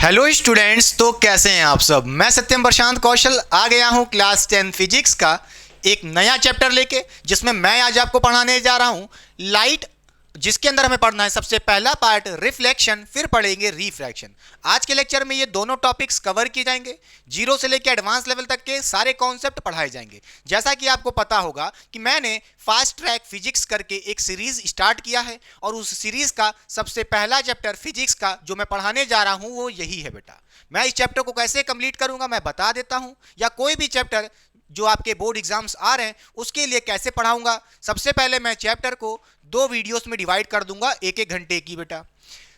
Hello students, तो कैसे हैं आप सब। मैं सत्यम प्रशांत कौशल आ गया हूं क्लास 10 फिजिक्स का एक नया चैप्टर लेके, जिसमें मैं आज आपको पढ़ाने जा रहा हूं लाइट, जिसके अंदर हमें पढ़ना है सबसे पहला पार्ट रिफ्लेक्शन, फिर पढ़ेंगे रिफ्रैक्शन। आज के लेक्चर में ये दोनों टॉपिक्स कवर किए जाएंगे। जीरो से लेकर एडवांस लेवल तक के सारे कॉन्सेप्ट पढ़ाए जाएंगे। जैसा कि आपको पता होगा कि मैंने फास्ट ट्रैक फिजिक्स करके एक सीरीज स्टार्ट किया है, और उस सीरीज का सबसे पहला चैप्टर फिजिक्स का जो मैं पढ़ाने जा रहा हूं वो यही है बेटा। मैं इस चैप्टर को कैसे कंप्लीट करूंगा मैं बता देता हूं, या कोई भी चैप्टर जो आपके बोर्ड एग्जाम्स आ रहे हैं उसके लिए कैसे पढ़ाऊंगा। सबसे पहले मैं चैप्टर को दो वीडियोस में डिवाइड कर दूंगा, एक एक घंटे की बेटा।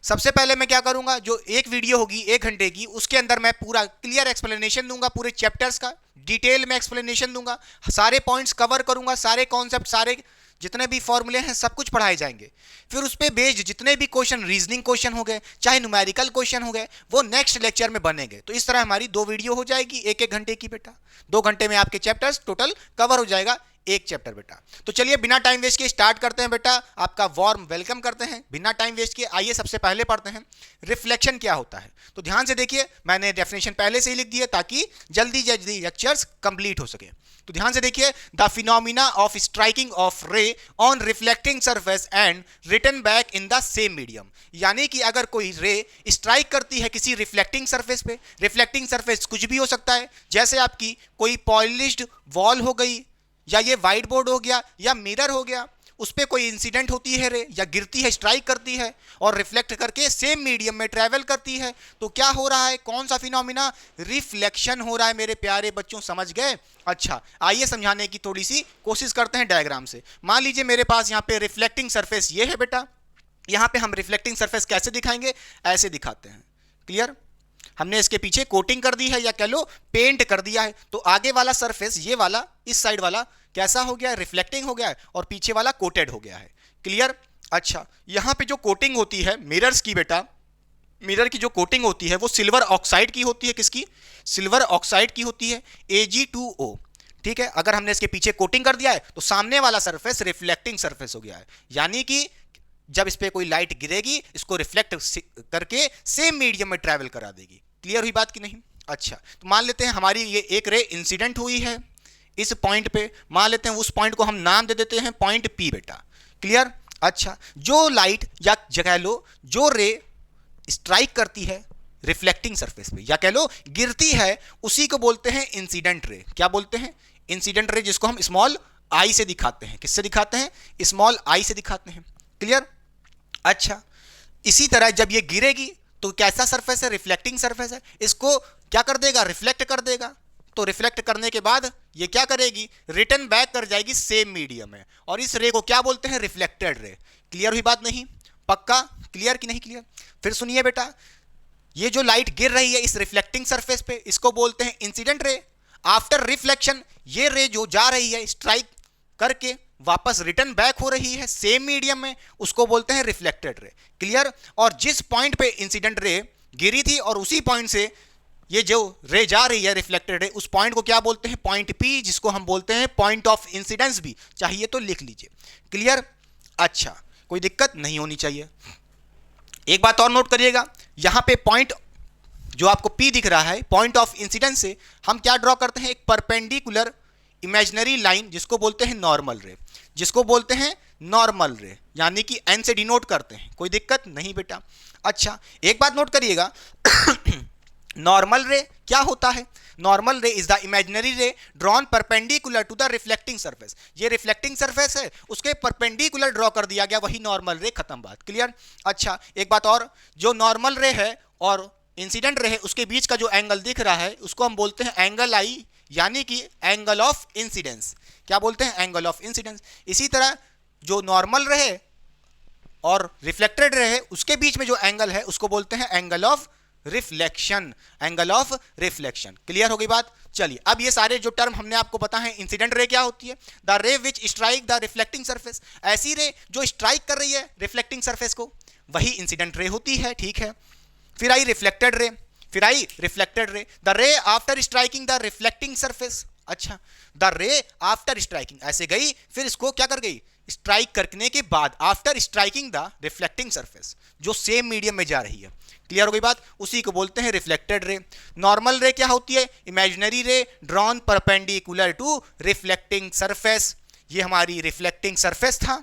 सबसे पहले मैं क्या करूंगा, जो एक वीडियो होगी एक घंटे की, उसके अंदर मैं पूरा क्लियर एक्सप्लेनेशन दूंगा, पूरे चैप्टर्स का डिटेल में एक्सप्लेनेशन दूंगा, सारे पॉइंट्स कवर करूंगा, सारे कॉन्सेप्ट, सारे जितने भी फॉर्मूले हैं सब कुछ पढ़ाए जाएंगे। फिर उस पर बेस्ड जितने भी क्वेश्चन, रीजनिंग क्वेश्चन हो गए चाहे न्यूमेरिकल क्वेश्चन हो गए, वो नेक्स्ट लेक्चर में बनेंगे। तो इस तरह हमारी दो वीडियो हो जाएगी एक एक घंटे की बेटा। 2 घंटे में आपके चैप्टर्स टोटल कवर हो जाएगा, एक चैप्टर बेटा। तो चलिए बिना टाइम वेस्ट किए स्टार्ट करते हैं बेटा। आपका वार्म वेलकम करते हैं बिना टाइम वेस्ट किए। आइए सबसे पहले पढ़ते हैं रिफ्लेक्शन क्या होता है। तो ध्यान से देखिए, मैंने डेफिनेशन पहले से ही लिख दी है ताकि जल्दी जल्दी लेक्चर्स कंप्लीट हो सके। तो ध्यान से देखिए, the phenomena of striking off रे on reflecting surface and return back in the same medium. यानी कि अगर कोई रे स्ट्राइक करती है किसी रिफ्लेक्टिंग सरफेस पे, रिफ्लेक्टिंग सरफेस कुछ भी हो सकता है, जैसे आपकी कोई पॉलिश्ड वॉल हो गई, या ये व्हाइट बोर्ड हो गया, या मिरर हो गया, उस पर कोई इंसिडेंट होती है रे, या गिरती है, स्ट्राइक करती है और रिफ्लेक्ट करके सेम मीडियम में ट्रेवल करती है, तो क्या हो रहा है, कौन सा फिनोमिना, रिफ्लेक्शन हो रहा है मेरे प्यारे बच्चों। समझ गए। अच्छा, आइए समझाने की थोड़ी सी कोशिश करते हैं डायग्राम से। मान लीजिए मेरे पास यहाँ पे रिफ्लेक्टिंग सरफेस ये है बेटा। यहाँ पे हम रिफ्लेक्टिंग सरफेस कैसे दिखाएंगे, ऐसे दिखाते हैं। क्लियर। हमने इसके पीछे कोटिंग कर दी है, या कह लो पेंट कर दिया है, तो आगे वाला सरफेस ये वाला, इस साइड वाला कैसा हो गया, रिफ्लेक्टिंग हो गया है, और पीछे वाला कोटेड हो गया है। क्लियर। अच्छा, यहां पे जो कोटिंग होती है मिरर्स की बेटा, मिरर की जो कोटिंग होती है वो सिल्वर ऑक्साइड की होती है। किसकी, सिल्वर ऑक्साइड की होती है, Ag2O। ठीक है। अगर हमने इसके पीछे कोटिंग कर दिया है तो सामने वाला सरफेस रिफ्लेक्टिंग सरफेस हो गया है, यानी कि जब इस पे कोई लाइट गिरेगी इसको रिफ्लेक्ट करके सेम मीडियम में ट्रैवल करा देगी। क्लियर हुई बात कि नहीं। अच्छा, तो मान लेते हैं हमारी ये एक रे इंसिडेंट हुई है इस पॉइंट पे, मान लेते हैं उस पॉइंट को हम नाम दे देते हैं पॉइंट P बेटा। क्लियर। अच्छा, जो लाइट या कह लो जो रे स्ट्राइक करती है रिफ्लेक्टिंग सरफेस पे, या कह लो गिरती है, उसी को बोलते हैं इंसिडेंट रे। क्या बोलते हैं, इंसिडेंट रे, जिसको हम स्मॉल आई से दिखाते हैं। किससे दिखाते हैं, स्मॉल आई से दिखाते हैं। क्लियर। अच्छा, इसी तरह जब ये गिरेगी तो कैसा सरफेस है, रिफ्लेक्टिंग सरफेस है, इसको क्या कर देगा, रिफ्लेक्ट कर देगा। तो रिफ्लेक्ट करने के बाद ये क्या करेगी, रिटर्न बैक कर जाएगी सेम मीडियम में, और इस रे को क्या बोलते हैं, रिफ्लेक्टेड रे। क्लियर हुई बात नहीं, पक्का क्लियर कि नहीं क्लियर। फिर सुनिए बेटा, ये जो लाइट गिर रही है इस रिफ्लेक्टिंग सरफेस पे, इसको बोलते हैं इंसिडेंट रे। आफ्टर रिफ्लेक्शन ये रे जो जा रही है स्ट्राइक करके वापस रिटर्न बैक हो रही है सेम मीडियम में, उसको बोलते हैं रिफ्लेक्टेड रे। क्लियर। और जिस पॉइंट पे इंसिडेंट रे गिरी थी और उसी पॉइंट से ये जो रे जा रही है रिफ्लेक्टेड रे, उस पॉइंट को क्या बोलते हैं, पॉइंट P, जिसको हम बोलते हैं पॉइंट ऑफ इंसिडेंस भी चाहिए तो लिख लीजिए। क्लियर। अच्छा, कोई दिक्कत नहीं होनी चाहिए। एक बात और नोट करिएगा, यहां पे पॉइंट जो आपको P दिख रहा है, पॉइंट ऑफ इंसिडेंस से हम क्या ड्रॉ करते हैं, एक परपेंडिकुलर इमेजिनरी लाइन, जिसको बोलते हैं नॉर्मल रे, जिसको बोलते हैं नॉर्मल रे, यानी कि N से डिनोट करते हैं। कोई दिक्कत नहीं बेटा। अच्छा, एक बात नोट करिएगा नॉर्मल रे क्या होता है, normal ray is the imaginary ray drawn perpendicular to the reflecting surface. ये रिफ्लेक्टिंग सरफेस है, उसके परपेंडिकुलर ड्रॉ कर दिया गया, वही नॉर्मल रे, खत्म बात। क्लियर। अच्छा, एक बात और, जो नॉर्मल रे है और इंसिडेंट रे है उसके बीच का जो एंगल दिख रहा है उसको हम बोलते हैं एंगल आई, यानी कि एंगल ऑफ इंसिडेंस। क्या बोलते हैं, एंगल ऑफ इंसिडेंस। इसी तरह जो नॉर्मल रहे और रिफ्लेक्टेड रहे उसके बीच में जो एंगल है उसको बोलते हैं angle of reflection, angle of reflection. Clear हो गई बात। चलिए, अब ये सारे जो टर्म हमने आपको पता है, इंसिडेंट रे क्या होती है, द रे विच स्ट्राइक द रिफ्लेक्टिंग सरफेस, ऐसी रे जो स्ट्राइक कर रही है रिफ्लेक्टिंग सरफेस को, वही इंसिडेंट रे होती है। ठीक है। फिर आई रिफ्लेक्टेड रे, फिर I reflected ray, the ray after striking the reflecting surface. अच्छा, द रे आफ्टर स्ट्राइकिंग ऐसे गई, फिर इसको क्या कर गई, स्ट्राइक करने के बाद, after striking the reflecting surface, जो सेम मीडियम में जा रही है। क्लियर हो गई बात? उसी को बोलते हैं रिफ्लेक्टेड रे। नॉर्मल रे क्या होती है? Imaginary ray drawn perpendicular to reflecting surface. ये हमारी रिफ्लेक्टिंग सरफेस था,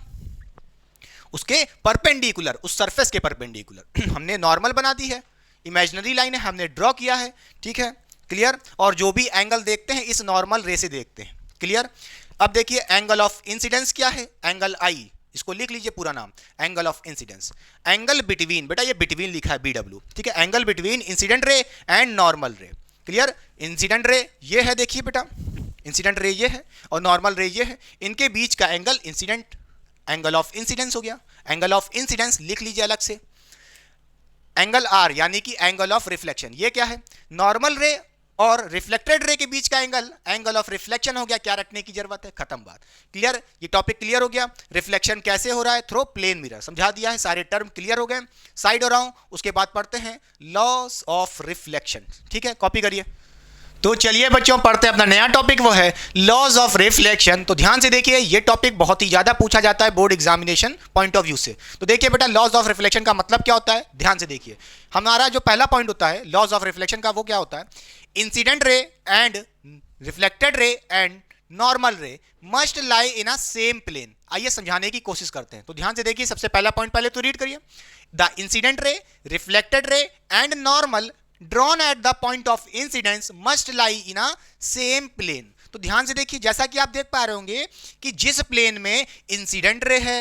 उसके परपेंडिकुलर, उस सरफेस के परपेंडिकुलर हमने नॉर्मल बना दी है, इमेजिनरी लाइन है हमने ड्रॉ किया है, ठीक है, क्लियर। और जो भी एंगल देखते हैं इस नॉर्मल रे से देखते हैं, क्लियर। अब देखिए एंगल ऑफ इंसिडेंस क्या है? एंगल आई, इसको लिख लीजिए पूरा नाम, angle of incidence. Angle between, बेटा ये बिटवीन लिखा है BW, ठीक है, angle between incident ray and normal रे, क्लियर। इंसिडेंट रे ये है, देखिए बेटा, इंसिडेंट रे ये है और नॉर्मल रे ये है, इनके बीच का angle incident, angle of incidence हो गया। एंगल ऑफ इंसिडेंस लिख लीजिए अलग से। एंगल आर यानी कि एंगल ऑफ रिफ्लेक्शन, ये क्या है? नॉर्मल रे और रिफ्लेक्टेड रे के बीच का एंगल, एंगल ऑफ रिफ्लेक्शन हो गया। क्या रखने की जरूरत है? खत्म बात, क्लियर। ये टॉपिक क्लियर हो गया। रिफ्लेक्शन कैसे हो रहा है? थ्रू प्लेन मिरर, समझा दिया है, सारे टर्म क्लियर हो गए। साइड हो रहा हूं, उसके बाद पढ़ते हैं लॉस ऑफ रिफ्लेक्शन, ठीक है, कॉपी करिए। तो चलिए बच्चों पढ़ते हैं अपना नया टॉपिक, वो है लॉज ऑफ रिफ्लेक्शन। तो ध्यान से देखिए, ये टॉपिक बहुत ही ज्यादा पूछा जाता है board examination point of view से। तो देखिए बेटा, लॉज ऑफ रिफ्लेक्शन का मतलब क्या होता है? ध्यान से देखिए, हमारा जो पहला पॉइंट होता है लॉज ऑफ रिफ्लेक्शन का, वो क्या होता है? Incident ray and reflected ray and normal ray must lie in a same plane. आइए समझाने की कोशिश करते हैं। तो ध्यान से देखिए, सबसे पहला पॉइंट पहले तो रीड करिए। The incident ray, reflected ray and normal drawn at the point of incidence must lie in a same plane। तो ध्यान से देखिए, जैसा कि आप देख पा रहे होंगे कि जिस प्लेन में इंसिडेंट रे है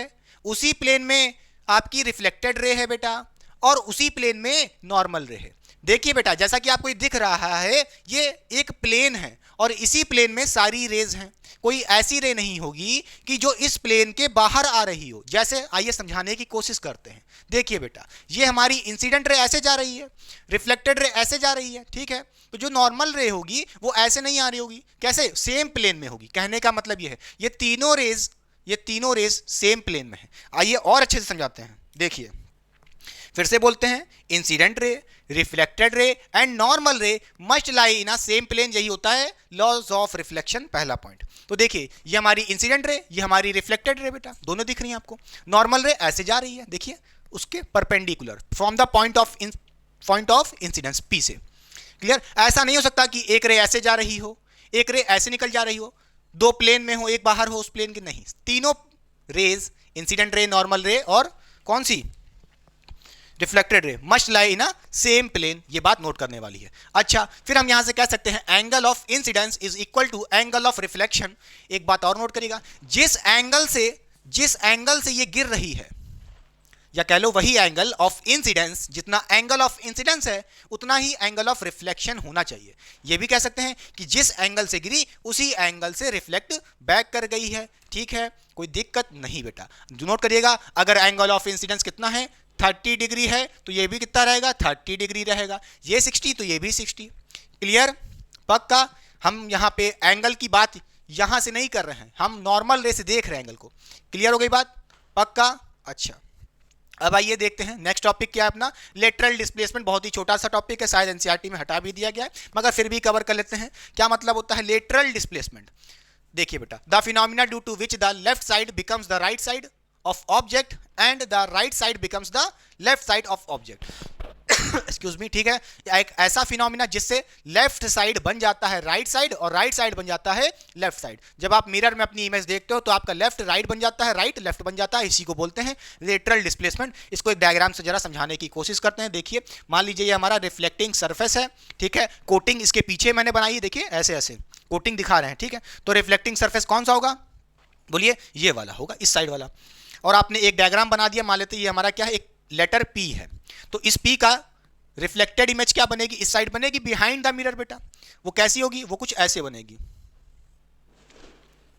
उसी प्लेन में आपकी रिफ्लेक्टेड रे है बेटा, और उसी प्लेन में नॉर्मल रे है। देखिए बेटा, जैसा कि आपको दिख रहा है, ये एक प्लेन है और इसी प्लेन में सारी रेज हैं। कोई ऐसी रे नहीं होगी कि जो इस प्लेन के बाहर आ रही हो। जैसे आइए समझाने की कोशिश करते हैं। देखिए बेटा, ये हमारी इंसिडेंट रे ऐसे जा रही है, रिफ्लेक्टेड रे ऐसे जा रही है, ठीक है। तो जो नॉर्मल रे होगी वो ऐसे नहीं आ रही होगी, कैसे? सेम प्लेन में होगी। कहने का मतलब ये है, ये तीनों रेज सेम प्लेन में है। आइए और अच्छे से समझाते हैं। देखिए फिर से बोलते हैं, incident ray, reflected ray and normal ray must lie in a same plane. यही होता है लॉज ऑफ रिफ्लेक्शन, पहला पॉइंट। तो देखिए, ये हमारी इंसिडेंट रे, ये हमारी रिफ्लेक्टेड रे बेटा, दोनों दिख रही हैं आपको। नॉर्मल रे ऐसे जा रही है, देखिए उसके perpendicular from the point of incidence P से, क्लियर। ऐसा नहीं हो सकता कि एक रे ऐसे जा रही हो, एक रे ऐसे निकल जा रही हो, दो प्लेन में हो, एक बाहर हो उस प्लेन के, नहीं। तीनों raise, incident ray, normal ray और कौन सी? Reflected ray, must lie in a same plane. ये बात नोट करने वाली है। अच्छा, फिर हम यहां से कह सकते हैं angle of incidence is equal to angle of reflection. एक बात और नोट करिएगा, जिस एंगल से ये गिर रही है, या कह लो वही एंगल ऑफ इंसिडेंस, जितना एंगल ऑफ इंसिडेंस है उतना ही एंगल ऑफ रिफ्लेक्शन होना चाहिए। ये भी कह सकते हैं कि जिस एंगल से गिरी उसी एंगल से रिफ्लेक्ट बैक कर गई है, ठीक है, कोई दिक्कत नहीं बेटा। नोट करिएगा, अगर एंगल ऑफ इंसिडेंस कितना है? 30 डिग्री है, तो ये भी कितना रहेगा? 30 डिग्री रहेगा। ये 60 तो ये भी 60, क्लियर, पक्का। हम यहाँ पे एंगल की बात यहाँ से नहीं कर रहे हैं, हम नॉर्मल रे से देख रहे हैं एंगल को। क्लियर हो गई बात? पक्का। अच्छा, अब आइए देखते हैं नेक्स्ट टॉपिक क्या है अपना, लेटरल डिस्प्लेसमेंट। बहुत ही छोटा सा टॉपिक है, शायद एनसीईआरटी में हटा भी दिया गया है, मगर फिर भी कवर कर लेते हैं। क्या मतलब होता है लेटरल डिस्प्लेसमेंट? देखिए बेटा, the phenomena due to which the left side becomes the right side of object and the right side becomes the left side of object. Excuse me, ठीक है। एक ऐसा फिनोमिना जिससे लेफ्ट साइड बन जाता है राइट साइड और right side बन जाता है लेफ्ट साइड। जब आप मिरर में अपनी इमेज देखते हो तो आपका लेफ्ट राइट बन जाता है, राइट लेफ्ट बन जाता है। इसी को बोलते हैं लेटरल डिस्प्लेसमेंट। इसको एक डायग्राम से जरा समझाने की कोशिश करते हैं। देखिए, मान लीजिए ये हमारा रिफ्लेक्टिंग सरफेस है, ठीक है। कोटिंग इसके पीछे मैंने बनाई है, देखिए ऐसे ऐसे कोटिंग दिखा रहे हैं, ठीक है। तो रिफ्लेक्टिंग सरफेस कौन सा होगा? बोलिए, ये वाला होगा, इस साइड वाला। और आपने एक डायग्राम बना दिया, मान लेते ये हमारा क्या है, एक लेटर P है। तो इस P का रिफ्लेक्टेड इमेज क्या बनेगी? इस साइड बनेगी, बिहाइंड द मिरर बेटा। वो कैसी होगी? वो कुछ ऐसे बनेगी,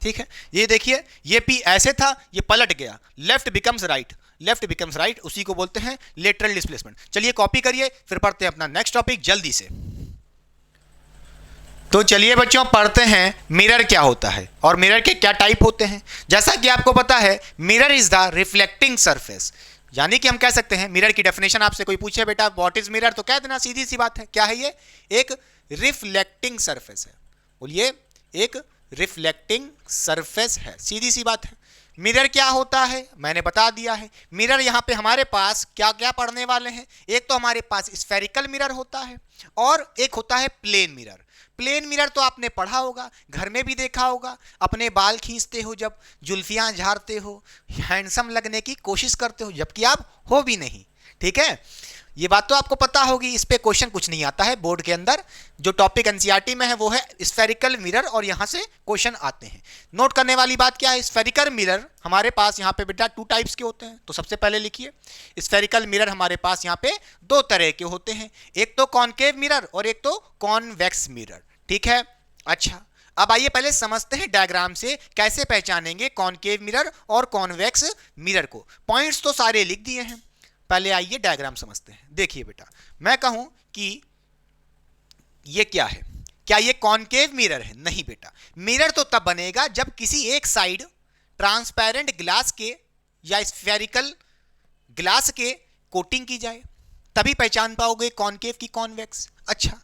ठीक है। ये देखिए, ये P ऐसे था, ये पलट गया, left becomes right, left becomes right, उसी को बोलते हैं लेटरल डिस्प्लेसमेंट। चलिए कॉपी करिए, फिर पढ़ते हैं अपना नेक्स्ट टॉपिक जल्दी से। तो चलिए बच्चों पढ़ते हैं मिरर क्या होता है और मिरर के क्या टाइप होते हैं। जैसा कि आपको पता है, mirror is the reflecting surface, यानी कि हम कह सकते हैं, मिरर की डेफिनेशन आपसे कोई पूछे बेटा व्हाट इज मिरर, तो कह देना, सीधी सी बात है। क्या है ये? एक रिफ्लेक्टिंग सरफेस है। बोलिए, एक रिफ्लेक्टिंग सरफेस है, सीधी सी बात है। मिरर क्या होता है मैंने बता दिया है। मिरर यहाँ पे हमारे पास क्या क्या पढ़ने वाले हैं, एक तो हमारे पास स्फेरिकल मिरर होता है और एक होता है प्लेन मिरर। प्लेन मिरर तो आपने पढ़ा होगा, घर में भी देखा होगा, अपने बाल खींचते हो जब, जुल्फियां झाड़ते हो, हैंडसम लगने की कोशिश करते हो जबकि आप हो भी नहीं, ठीक है। ये बात तो आपको पता होगी, इस पे क्वेश्चन कुछ नहीं आता है बोर्ड के अंदर। जो टॉपिक एनसीईआरटी में है वो है स्फेरिकल मिरर और यहाँ से क्वेश्चन आते हैं। नोट करने वाली बात क्या है, स्फेरिकल मिरर हमारे पास यहाँ पे बेटा 2 टाइप्स के होते हैं। तो सबसे पहले लिखिए, स्फेरिकल मिरर हमारे पास यहाँ पे 2 तरह के होते हैं, एक तो कॉनकेव मिरर और एक तो कॉन्वेक्स मिरर, ठीक है। अच्छा, अब आइए पहले समझते हैं डायग्राम से कैसे पहचानेंगे कॉनकेव मिरर और कॉन्वेक्स मिरर को। पॉइंट्स तो सारे लिख दिए हैं, पहले आइए डायग्राम समझते हैं। देखिए बेटा, मैं कहूं कि ये क्या है, क्या ये कॉनकेव मिरर है? नहीं बेटा, मिरर तो तब बनेगा जब किसी एक साइड ट्रांसपेरेंट ग्लास के या स्फेरिकल ग्लास के कोटिंग की जाए, तभी पहचान पाओगे कॉनकेव की कॉन्वेक्स। अच्छा,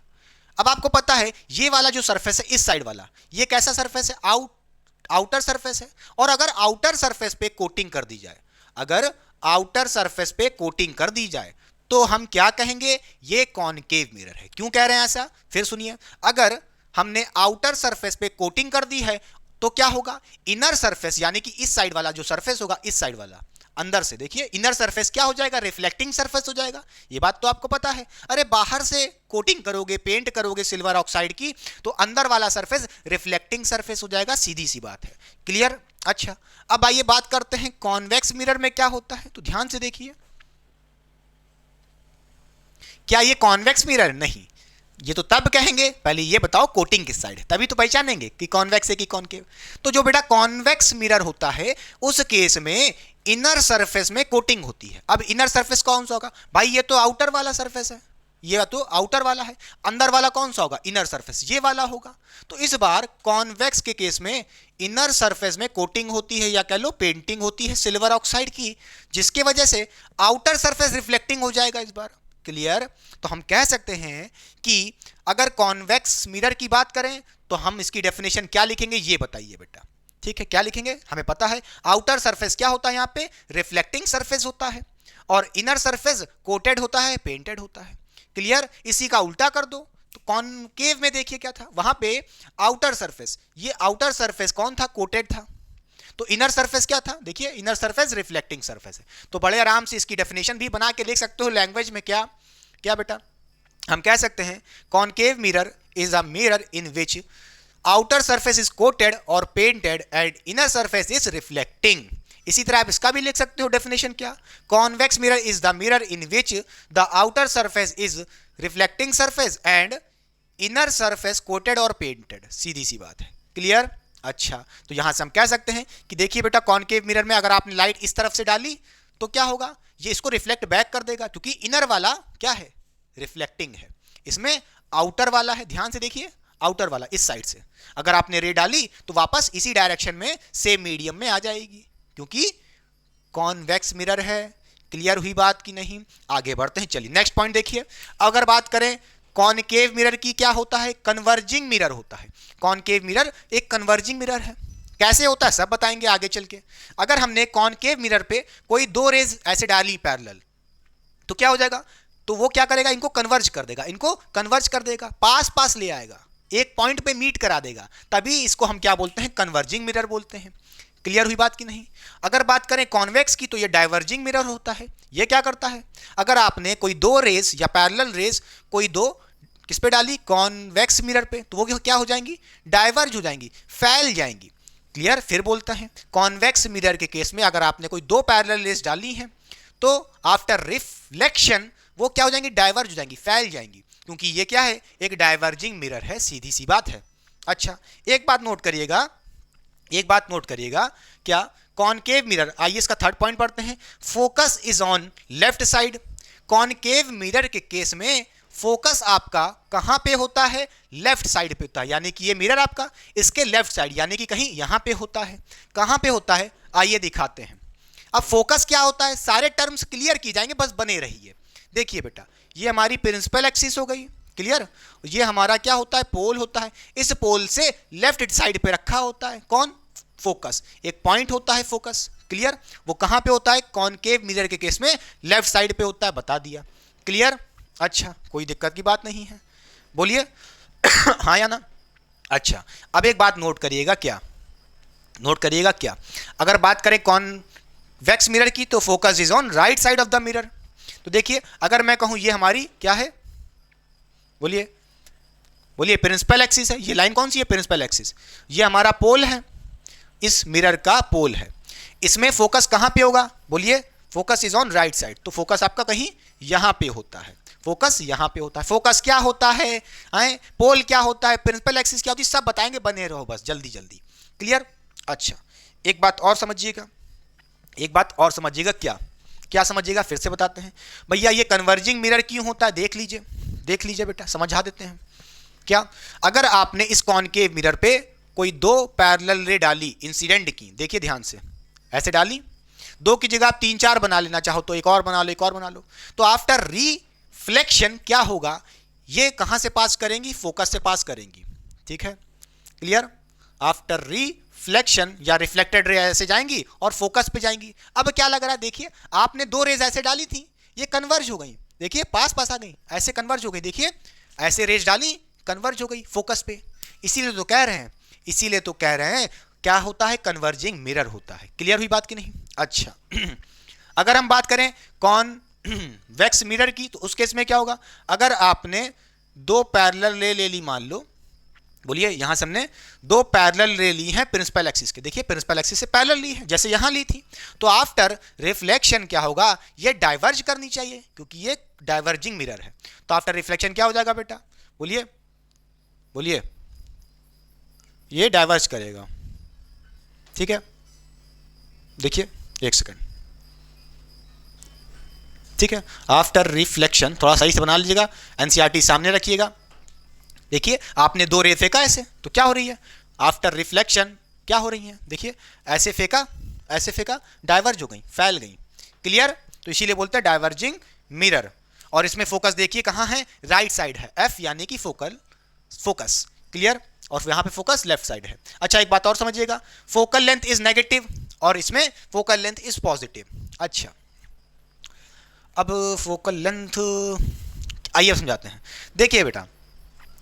अब आपको पता है ये वाला जो सरफेस है इस साइड वाला, ये कैसा सरफेस है? आउटर सरफेस है। और अगर आउटर सरफेस पे कोटिंग कर दी जाए, अगर आउटर सरफेस पे कोटिंग कर दी जाए तो हम क्या कहेंगे? ये कॉनकेव मिरर है। क्यों कह रहे हैं ऐसा? फिर सुनिए, अगर हमने आउटर सरफेस पे कोटिंग कर दी है तो क्या होगा? इनर सरफेस यानी कि इस साइड वाला जो सरफेस होगा, इस साइड वाला अंदर से देखिए, इनर सरफेस क्या हो जाएगा? रिफ्लेक्टिंग सरफेस हो जाएगा। ये बात तो आपको पता है। अरे बाहर से कोटिंग करोगे, पेंट करोगे सिल्वर ऑक्साइड की, तो अंदर वाला सरफेस रिफ्लेक्टिंग सरफेस हो जाएगा, सीधी सी बात है। क्लियर? अच्छा, अब आइए बात करते हैं कॉन्वेक्स मिरर में क्या होता है। तो ध्यान से देखिए, क्या ये कॉन्वेक्स मिरर? नहीं, ये तो तब कहेंगे, पहले ये बताओ कोटिंग किस साइड है, तभी तो पहचानेंगे कि कॉन्वेक्स है कि कॉनकेव। तो जो बेटा कॉन्वेक्स मिरर होता है उस केस में इनर सरफेस में कोटिंग होती है। अब इनर सरफेस कौन सा होगा? भाई ये तो आउटर वाला सरफेस है, ये तो आउटर वाला है। अंदर वाला कौन सा होगा? इनर सरफेस, ये वाला होगा। तो इस बार कॉन्वेक्स के केस में इनर सरफेस में कोटिंग होती है या कह लो पेंटिंग होती है सिल्वर ऑक्साइड की, जिसके वजह से आउटर सरफेस रिफ्लेक्टिंग हो जाएगा इस बार। क्लियर? तो हम कह सकते हैं कि अगर कॉन्वेक्स मिरर की बात करें तो हम इसकी डेफिनेशन क्या लिखेंगे, ये बताइए बेटा। ठीक है, क्या लिखेंगे? हमें पता है आउटर सरफेस क्या होता है, यहाँ पे रिफ्लेक्टिंग सरफेस होता है और इनर सरफेस कोटेड होता है, पेंटेड होता है। क्लियर? इसी का उल्टा कर दो तो कॉनकेव में देखिए क्या था, वहां पे आउटर सरफेस, ये आउटर सरफेस कौन था? कोटेड था। तो इनर सरफेस क्या था? देखिए, इनर सरफेस रिफ्लेक्टिंग सरफेस है। तो बड़े आराम से इसकी डेफिनेशन भी बना के लिख सकते हो लैंग्वेज में। क्या क्या बेटा? हम कह सकते हैं concave mirror is a mirror in which outer surface is coated और painted and inner surface is reflecting. इसी तरह आप इसका भी लिख सकते हो डेफिनेशन। क्या? Convex mirror is the mirror in which the outer surface is reflecting surface and inner surface coated और पेंटेड। सीधी सी बात है। क्लियर? अच्छा, तो यहां से हम कह सकते हैं कि देखिए बेटा, कॉनकेव मिरर में अगर आपने लाइट इस तरफ से डाली तो क्या होगा? ये इसको रिफ्लेक्ट बैक कर देगा, क्योंकि इनर वाला क्या है? रिफ्लेक्टिंग है। इसमें आउटर वाला है, ध्यान से देखिए, आउटर वाला इस साइड से अगर आपने रे डाली तो वापस इसी डायरेक्शन में सेम मीडियम में आ जाएगी, क्योंकि कॉन्वेक्स मिरर है। क्लियर हुई बात की नहीं? आगे बढ़ते हैं, चलिए नेक्स्ट पॉइंट देखिए। अगर बात करें कॉनकेव मिरर की, क्या होता है? कन्वर्जिंग मिरर होता है। कॉनकेव मिरर एक कन्वर्जिंग मिरर है। कैसे होता है सब बताएंगे आगे चल के। अगर हमने कॉनकेव मिरर पे कोई 2 रेज ऐसे डाली पैरेलल, तो क्या हो जाएगा? तो वो क्या करेगा? इनको कन्वर्ज कर देगा, इनको कन्वर्ज कर देगा, पास पास ले आएगा, एक पॉइंट पे मीट करा देगा, तभी इसको हम क्या बोलते हैं? कन्वर्जिंग मिरर बोलते हैं। क्लियर हुई बात की नहीं? अगर बात करें कॉन्वेक्स की तो ये डाइवर्जिंग मिरर होता है। ये क्या करता है? अगर आपने कोई 2 रेज या पैरेलल रेज कोई 2 किस पे डाली? कॉन्वेक्स मिरर पे, तो वो क्या हो जाएंगी? डाइवर्ज हो जाएंगी, फैल जाएंगी। क्लियर? फिर बोलते हैं कॉन्वेक्स मिरर के केस में अगर आपने कोई 2 पैरेलल रेज डाली हैं तो आफ्टर रिफ्लेक्शन वो क्या हो जाएंगी? डाइवर्ज हो जाएंगी, फैल जाएंगी, क्योंकि ये क्या है? एक डाइवर्जिंग मिरर है, सीधी सी बात है। अच्छा, एक बात नोट करिएगा, एक बात नोट करिएगा। क्या? कॉनकेव मिरर, आइए इसका थर्ड पॉइंट पढ़ते हैं। Focus is on left side. Concave mirror के केस में फोकस आपका कहां पे होता है? लेफ्ट साइड पे होता है, यानी कि ये मिरर आपका इसके लेफ्ट साइड यानी कि कहीं यहां पे होता है। कहां पे होता है? आइए दिखाते हैं। अब फोकस क्या होता है? सारे टर्म्स क्लियर की जाएंगे, बस बने रहिए। देखिए बेटा, ये हमारी प्रिंसिपल एक्सिस हो गई। क्लियर? ये हमारा क्या होता है? पोल होता है। इस पोल से लेफ्ट साइड पे रखा होता है कौन? फोकस, एक पॉइंट होता है फोकस, क्लियर। वो कहां पे होता है, कॉनकेव मिरर के केस में लेफ्ट साइड पे होता है, बता दिया, क्लियर। अच्छा, कोई दिक्कत की बात नहीं है, बोलिए हाँ या ना। अच्छा, अब एक बात नोट करिएगा, क्या नोट करिएगा, क्या अगर बात करें कॉन्वेक्स मिरर की तो focus is on right side of the mirror. तो देखिए अगर मैं कहूं ये हमारी क्या है, बोलिए बोलिए, प्रिंसिपल एक्सिस है, ये लाइन कौन सी है, प्रिंसिपल एक्सिस, ये हमारा पोल है, इस मिरर का पोल है, इसमें फोकस कहां पे होगा, बोलिए focus is on right side, तो फोकस आपका कहीं यहां पे होता है, फोकस यहां पे होता है। फोकस क्या होता है, पोल क्या होता है, प्रिंसिपल एक्सिस क्या होती है, सब बताएंगे, बने रहो बस जल्दी जल्दी, क्लियर। अच्छा, एक बात और समझिएगा, एक बात और समझिएगा, क्या क्या समझिएगा, फिर से बताते हैं भैया, ये कन्वर्जिंग मिरर क्यों होता है, देख लीजिए, देख लीजिए बेटा, समझा देते हैं। क्या, अगर आपने इस कॉनकेव मिरर पे कोई दो पैरेलल रे डाली, इंसिडेंट की, देखिए ध्यान से, ऐसे डाली, दो की जगह आप 3-4 बना लेना चाहो तो एक और बना लो, एक और बना लो, तो आफ्टर रिफ्लेक्शन क्या होगा, ये कहां से पास करेंगी, फोकस से पास करेंगी, ठीक है, क्लियर। आफ्टर रिफ्लेक्शन या रिफ्लेक्टेड रे ऐसे जाएंगी और फोकस पे जाएंगी। अब क्या लग रहा है, देखिए आपने दो रेज ऐसे डाली थी, ये कन्वर्ज हो गई, देखिए पास पास आ गई, ऐसे कन्वर्ज हो गई, देखिए ऐसे रेज डाली, कन्वर्ज हो गई फोकस पे, इसीलिए तो कह रहे हैं, इसीलिए तो कह रहे हैं क्या होता है, कन्वर्जिंग मिरर होता है, क्लियर हुई बात कि नहीं। अच्छा अगर हम बात करें कॉन्वेक्स मिरर की तो उस केस में क्या होगा, अगर आपने दो पैरेलल रे ले ली, मान लो, बोलिए यहां से हमने दो पैरेलल रे ली हैं प्रिंसिपल एक्सिस के, देखिए प्रिंसिपल एक्सिस से पैरेलल ली है जैसे यहां ली थी, तो आफ्टर रिफ्लेक्शन क्या होगा, ये डाइवर्ज करनी चाहिए क्योंकि ये डाइवर्जिंग मिरर है, तो आफ्टर रिफ्लेक्शन क्या हो जाएगा बेटा, बोलिए बोलिए, ये डाइवर्ज करेगा, ठीक है, देखिए एक सेकंड, ठीक है, आफ्टर रिफ्लेक्शन, थोड़ा सही से बना लीजिएगा, एनसीईआरटी सामने रखिएगा, देखिए आपने दो रे फेंका ऐसे, तो क्या हो रही है, आफ्टर रिफ्लेक्शन क्या हो रही है, देखिए ऐसे फेंका, ऐसे फेंका, डाइवर्ज हो गई, फैल गई, क्लियर। तो इसीलिए बोलते हैं डाइवर्जिंग मिरर, और इसमें फोकस देखिए कहां है, राइट साइड है, एफ यानी कि फोकस, क्लियर, और यहां पे फोकस लेफ्ट साइड है। अच्छा एक बात और समझिएगा, फोकल लेंथ इज नेगेटिव और इसमें फोकल लेंथ इज पॉजिटिव। अच्छा अब फोकल लेंथ आइए समझाते हैं, देखिए बेटा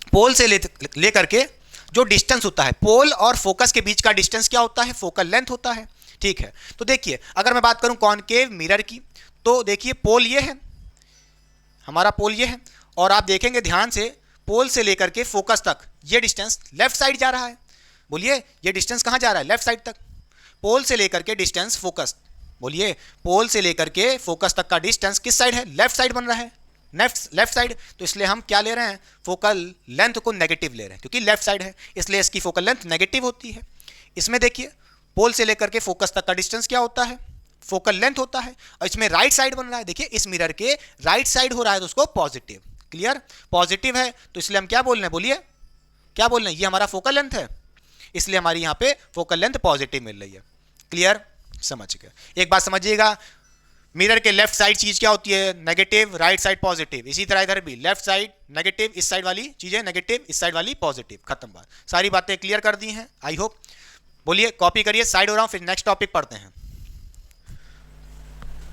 पोल से लेकर के जो डिस्टेंस होता है, पोल और फोकस के बीच का डिस्टेंस क्या होता है, फोकल लेंथ होता है, ठीक है। तो देखिए अगर मैं बात करूं कॉनकेव मिरर की, तो देखिए पोल ये है, हमारा पोल ये है, और आप देखेंगे ध्यान से पोल से लेकर के फोकस तक ये डिस्टेंस लेफ्ट साइड जा रहा है, बोलिए ये डिस्टेंस कहां जा रहा है, लेफ्ट साइड तक, पोल से लेकर के डिस्टेंस फोकस, बोलिए पोल से लेकर के फोकस तक का डिस्टेंस किस साइड है, लेफ्ट साइड बन रहा है, लेफ्ट साइड, तो इसलिए हम क्या ले रहे हैं, फोकल लेंथ को नेगेटिव ले रहे हैं क्योंकि लेफ्ट साइड है, इसलिए इसकी फोकल लेंथ नेगेटिव होती है। इसमें देखिए पोल से लेकर के फोकस तक का डिस्टेंस क्या होता है, फोकल लेंथ होता है, और इसमें राइट साइड बन रहा है, देखिए इस मिरर के राइट साइड हो रहा है तो उसको पॉजिटिव, क्लियर, पॉजिटिव है, तो इसलिए हम क्या बोल रहे हैं, बोलिए क्या बोल रहे हैं, ये हमारा फोकल लेंथ है, इसलिए हमारी यहां पे फोकल लेंथ पॉजिटिव मिल रही है, क्लियर, समझ गए। एक बात समझिएगा, मिरर के लेफ्ट साइड चीज क्या होती है, नेगेटिव, राइट साइड पॉजिटिव, इसी तरह इधर भी लेफ्ट साइड नेगेटिव, इस साइड वाली चीजें नेगेटिव, इस साइड वाली पॉजिटिव, खत्म बात, सारी बातें क्लियर कर दी हैं, आई होप। बोलिए कॉपी करिए, साइड हो रहा हूं, फिर नेक्स्ट टॉपिक पढ़ते हैं।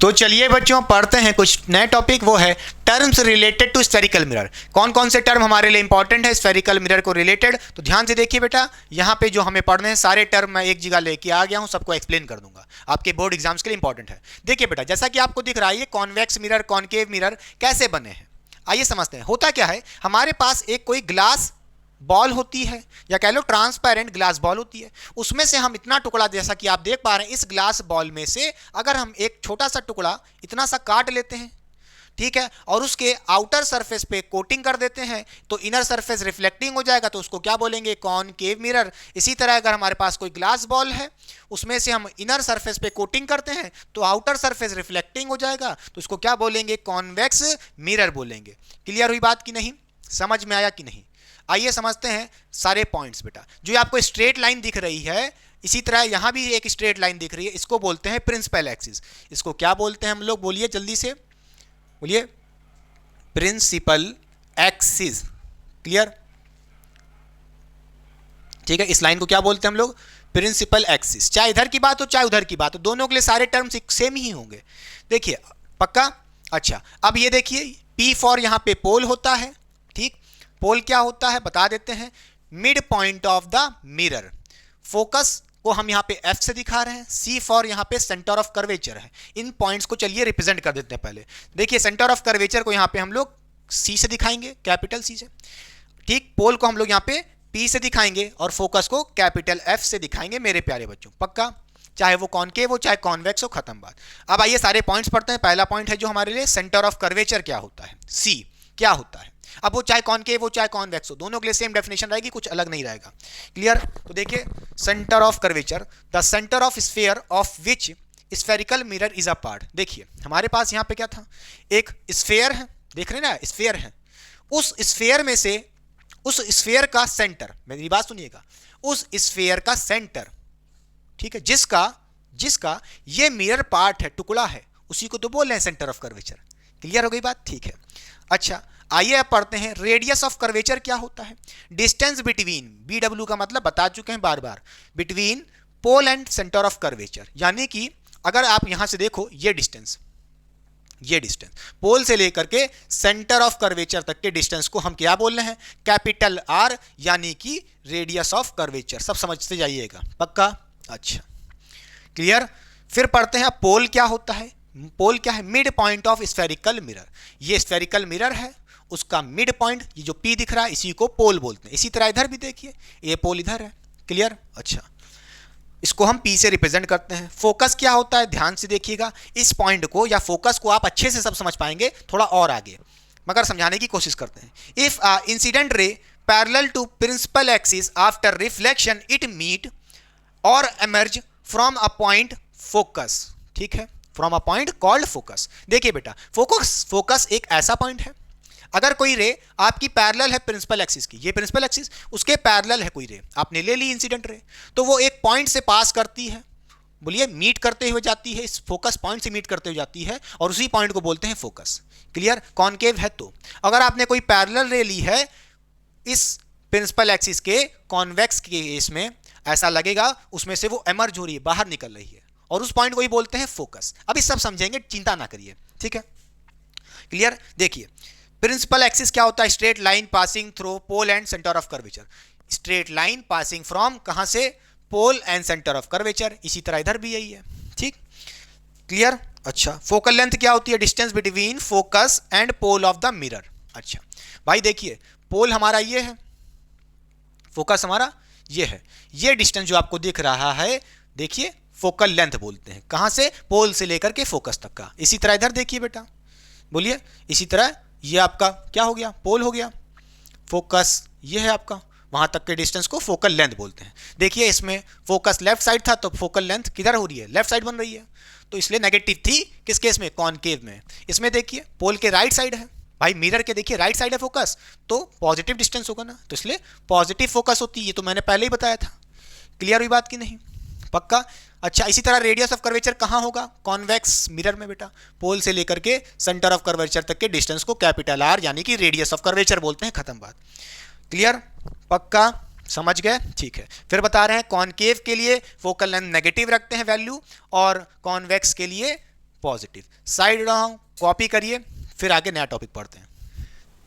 तो चलिए बच्चों पढ़ते हैं कुछ नए टॉपिक, वो है terms related to spherical mirror. कौन कौन से टर्म हमारे लिए इंपॉर्टेंट है स्फेरिकल मिरर को रिलेटेड, तो ध्यान से देखिए बेटा, यहाँ पे जो हमें पढ़ने हैं सारे टर्म मैं एक जगह लेके आ गया हूँ, सबको एक्सप्लेन कर दूंगा, आपके बोर्ड एग्जाम्स के लिए इंपॉर्टेंट है। देखिए बेटा जैसा कि आपको दिख रहा है ये कॉन्वेक्स मिरर, कॉनकेव मिरर कैसे बने हैं, आइए समझते हैं। होता क्या है, हमारे पास एक कोई ग्लास बॉल होती है या कह लो ट्रांसपेरेंट ग्लास बॉल होती है, उसमें से हम इतना टुकड़ा, जैसा कि आप देख पा रहे हैं, इस ग्लास बॉल में से अगर हम एक छोटा सा टुकड़ा इतना सा काट लेते हैं, ठीक है, और उसके आउटर सरफेस पे कोटिंग कर देते हैं तो इनर सरफेस रिफ्लेक्टिंग हो जाएगा, तो उसको क्या बोलेंगे, कॉनकेव मिरर। इसी तरह अगर हमारे पास कोई ग्लास बॉल है, उसमें से हम इनर सरफेस पे कोटिंग करते हैं तो आउटर सरफेस रिफ्लेक्टिंग हो जाएगा, तो उसको क्या बोलेंगे, कॉन्वेक्स मिरर बोलेंगे। क्लियर हुई बात कि नहीं, समझ में आया कि नहीं। आइए समझते हैं सारे पॉइंट्स बेटा। जो आपको स्ट्रेट लाइन दिख रही है, इसी तरह यहां भी एक स्ट्रेट लाइन दिख रही है, इसको बोलते हैं प्रिंसिपल एक्सिस। इसको क्या बोलते हैं हम लोग, बोलिए जल्दी से बोलिए, प्रिंसिपल एक्सिस, क्लियर, ठीक है, इस लाइन को क्या बोलते हैं हम लोग, प्रिंसिपल एक्सिस। चाहे इधर की बात हो चाहे उधर की बात हो, दोनों के लिए सारे टर्म्स सेम ही होंगे। देखिए पक्का। अच्छा अब ये देखिए P फॉर यहाँ पे पोल होता है, ठीक, पोल क्या होता है बता देते हैं, mid point of the mirror. Focus को हम यहाँ पे F से दिखा रहे हैं। C फॉर यहाँ पे सेंटर ऑफ कर्वेचर है। इन पॉइंट्स को चलिए रिप्रेजेंट कर देते हैं। पहले देखिए सेंटर ऑफ कर्वेचर को यहाँ पे हम लोग C से दिखाएंगे, कैपिटल C से, ठीक। पोल को हम लोग यहाँ पे P से दिखाएंगे और फोकस को कैपिटल F से दिखाएंगे मेरे प्यारे बच्चों, पक्का। चाहे वो कॉनकेव हो चाहे कॉन्वेक्स हो, खत्म बात। अब आइए सारे पॉइंट्स पढ़ते हैं। पहला पॉइंट है जो हमारे लिए सेंटर ऑफ कर्वेचर क्या होता है, C क्या होता है। अब वो चाहे कॉनकेव हो चाहे कॉन्वेक्स हो, दोनों के लिए सेम डेफिनेशन रहेगी, कुछ अलग नहीं रहेगा। क्लियर। तो देखिए centre of curvature, the centre of sphere of which spherical mirror is a part. देखिए हमारे पास यहाँ पे क्या था, एक स्फीयर है, देख रहे हैं ना, स्फीयर है। उस स्फीयर में से उस स्फीयर का सेंटर, मेरी बात सुनिएगा, उस स्फीयर का सेंटर, ठीक है, जिसका ये मिरर पार्ट है, टुकड़ा है, उसी को तो बोल रहे हैं सेंटर ऑफ कर्वेचर। क्लियर हो गई बात, ठीक है। अच्छा आइए अब पढ़ते हैं रेडियस ऑफ कर्वेचर क्या होता है। डिस्टेंस बिटवीन, BW का मतलब बता चुके हैं बार बार, between pole and centre of curvature. यानी कि अगर आप यहां से देखो ये डिस्टेंस पोल से लेकर के सेंटर ऑफ कर्वेचर तक के डिस्टेंस को हम क्या बोल रहे हैं, कैपिटल R, यानी कि रेडियस ऑफ कर्वेचर। सब समझते जाइएगा, पक्का। अच्छा क्लियर। फिर पढ़ते हैं पोल क्या होता है। पोल क्या है, mid point of spherical mirror. ये स्फेरिकल मिरर है, उसका मिड पॉइंट, ये जो P दिख रहा है, इसी को पोल बोलते हैं। इसी तरह इधर भी देखिए, ये पोल इधर है। क्लियर। अच्छा इसको हम P से रिप्रेजेंट करते हैं। फोकस क्या होता है, ध्यान से देखिएगा, इस पॉइंट को या फोकस को आप अच्छे से सब समझ पाएंगे थोड़ा और आगे, मगर समझाने की कोशिश करते हैं। If a incident ray parallel to principal axis after reflection it meet और emerge from a point focus, ठीक है, from a point called focus. देखिए बेटा फोकस एक ऐसा पॉइंट है, अगर कोई रे आपकी पैरेलल है प्रिंसिपल एक्सिस की, ये प्रिंसिपल एक्सिस, उसके पैरेलल है कोई रे, आपने ले ली इंसिडेंट रे, तो वो एक पॉइंट से पास करती है, बोलिए मीट करते हुए जाती है, इस फोकस पॉइंट से मीट करते हुए जाती है, और उसी पॉइंट को बोलते हैं फोकस। क्लियर। कॉनकेव है तो अगर आपने कोई पैरेलल रे ली है इस प्रिंसिपल एक्सिस के, कॉन्वेक्स के केस में ऐसा लगेगा उसमें से वो एमर्ज हो रही है, बाहर निकल रही है, और उस पॉइंट को ही बोलते हैं फोकस। अभी सब समझेंगे, चिंता ना करिए, ठीक है। क्लियर। देखिए प्रिंसिपल एक्सिस क्या होता है, straight line passing through pole and centre of curvature. Straight line passing from कहां से, pole and centre of curvature. इसी तरह इधर भी यही है, ठीक। क्लियर। अच्छा फोकल लेंथ क्या होती है, distance between focus and pole of the mirror. अच्छा भाई देखिए पोल हमारा ये है, फोकस हमारा ये है, ये डिस्टेंस जो आपको दिख रहा है, देखिए फोकल लेंथ बोलते हैं, कहां से, पोल से लेकर के फोकस तक का। इसी तरह इधर देखिए बेटा, बोलिए, इसी तरह ये आपका क्या हो गया, पोल हो गया, फोकस ये है आपका, वहां तक के डिस्टेंस को फोकल लेंथ बोलते हैं। देखिए इसमें फोकस लेफ्ट साइड था तो फोकल लेंथ किधर हो रही है, लेफ्ट साइड बन रही है, तो इसलिए नेगेटिव थी किस केस में, कॉनकेव में। इसमें देखिए पोल के राइट साइड है, भाई मिरर के देखिए राइट साइड है फोकस, तो पॉजिटिव डिस्टेंस होगा ना, तो इसलिए पॉजिटिव फोकस होती है, ये तो मैंने पहले ही बताया था। क्लियर हुई बात की नहीं, पक्का। अच्छा इसी तरह रेडियस ऑफ कर्वेचर कहाँ होगा, कॉन्वेक्स मिरर में बेटा, पोल से लेकर के सेंटर ऑफ कर्वेचर तक के डिस्टेंस को कैपिटल R यानी कि रेडियस ऑफ कर्वेचर बोलते हैं, खत्म बात। क्लियर, पक्का, समझ गए, ठीक है। फिर बता रहे हैं कॉनकेव के लिए फोकल लेंथ नेगेटिव रखते हैं वैल्यू, और कॉन्वेक्स के लिए पॉजिटिव। साइड रहा हूं, कॉपी करिए, फिर आगे नया टॉपिक पढ़ते हैं।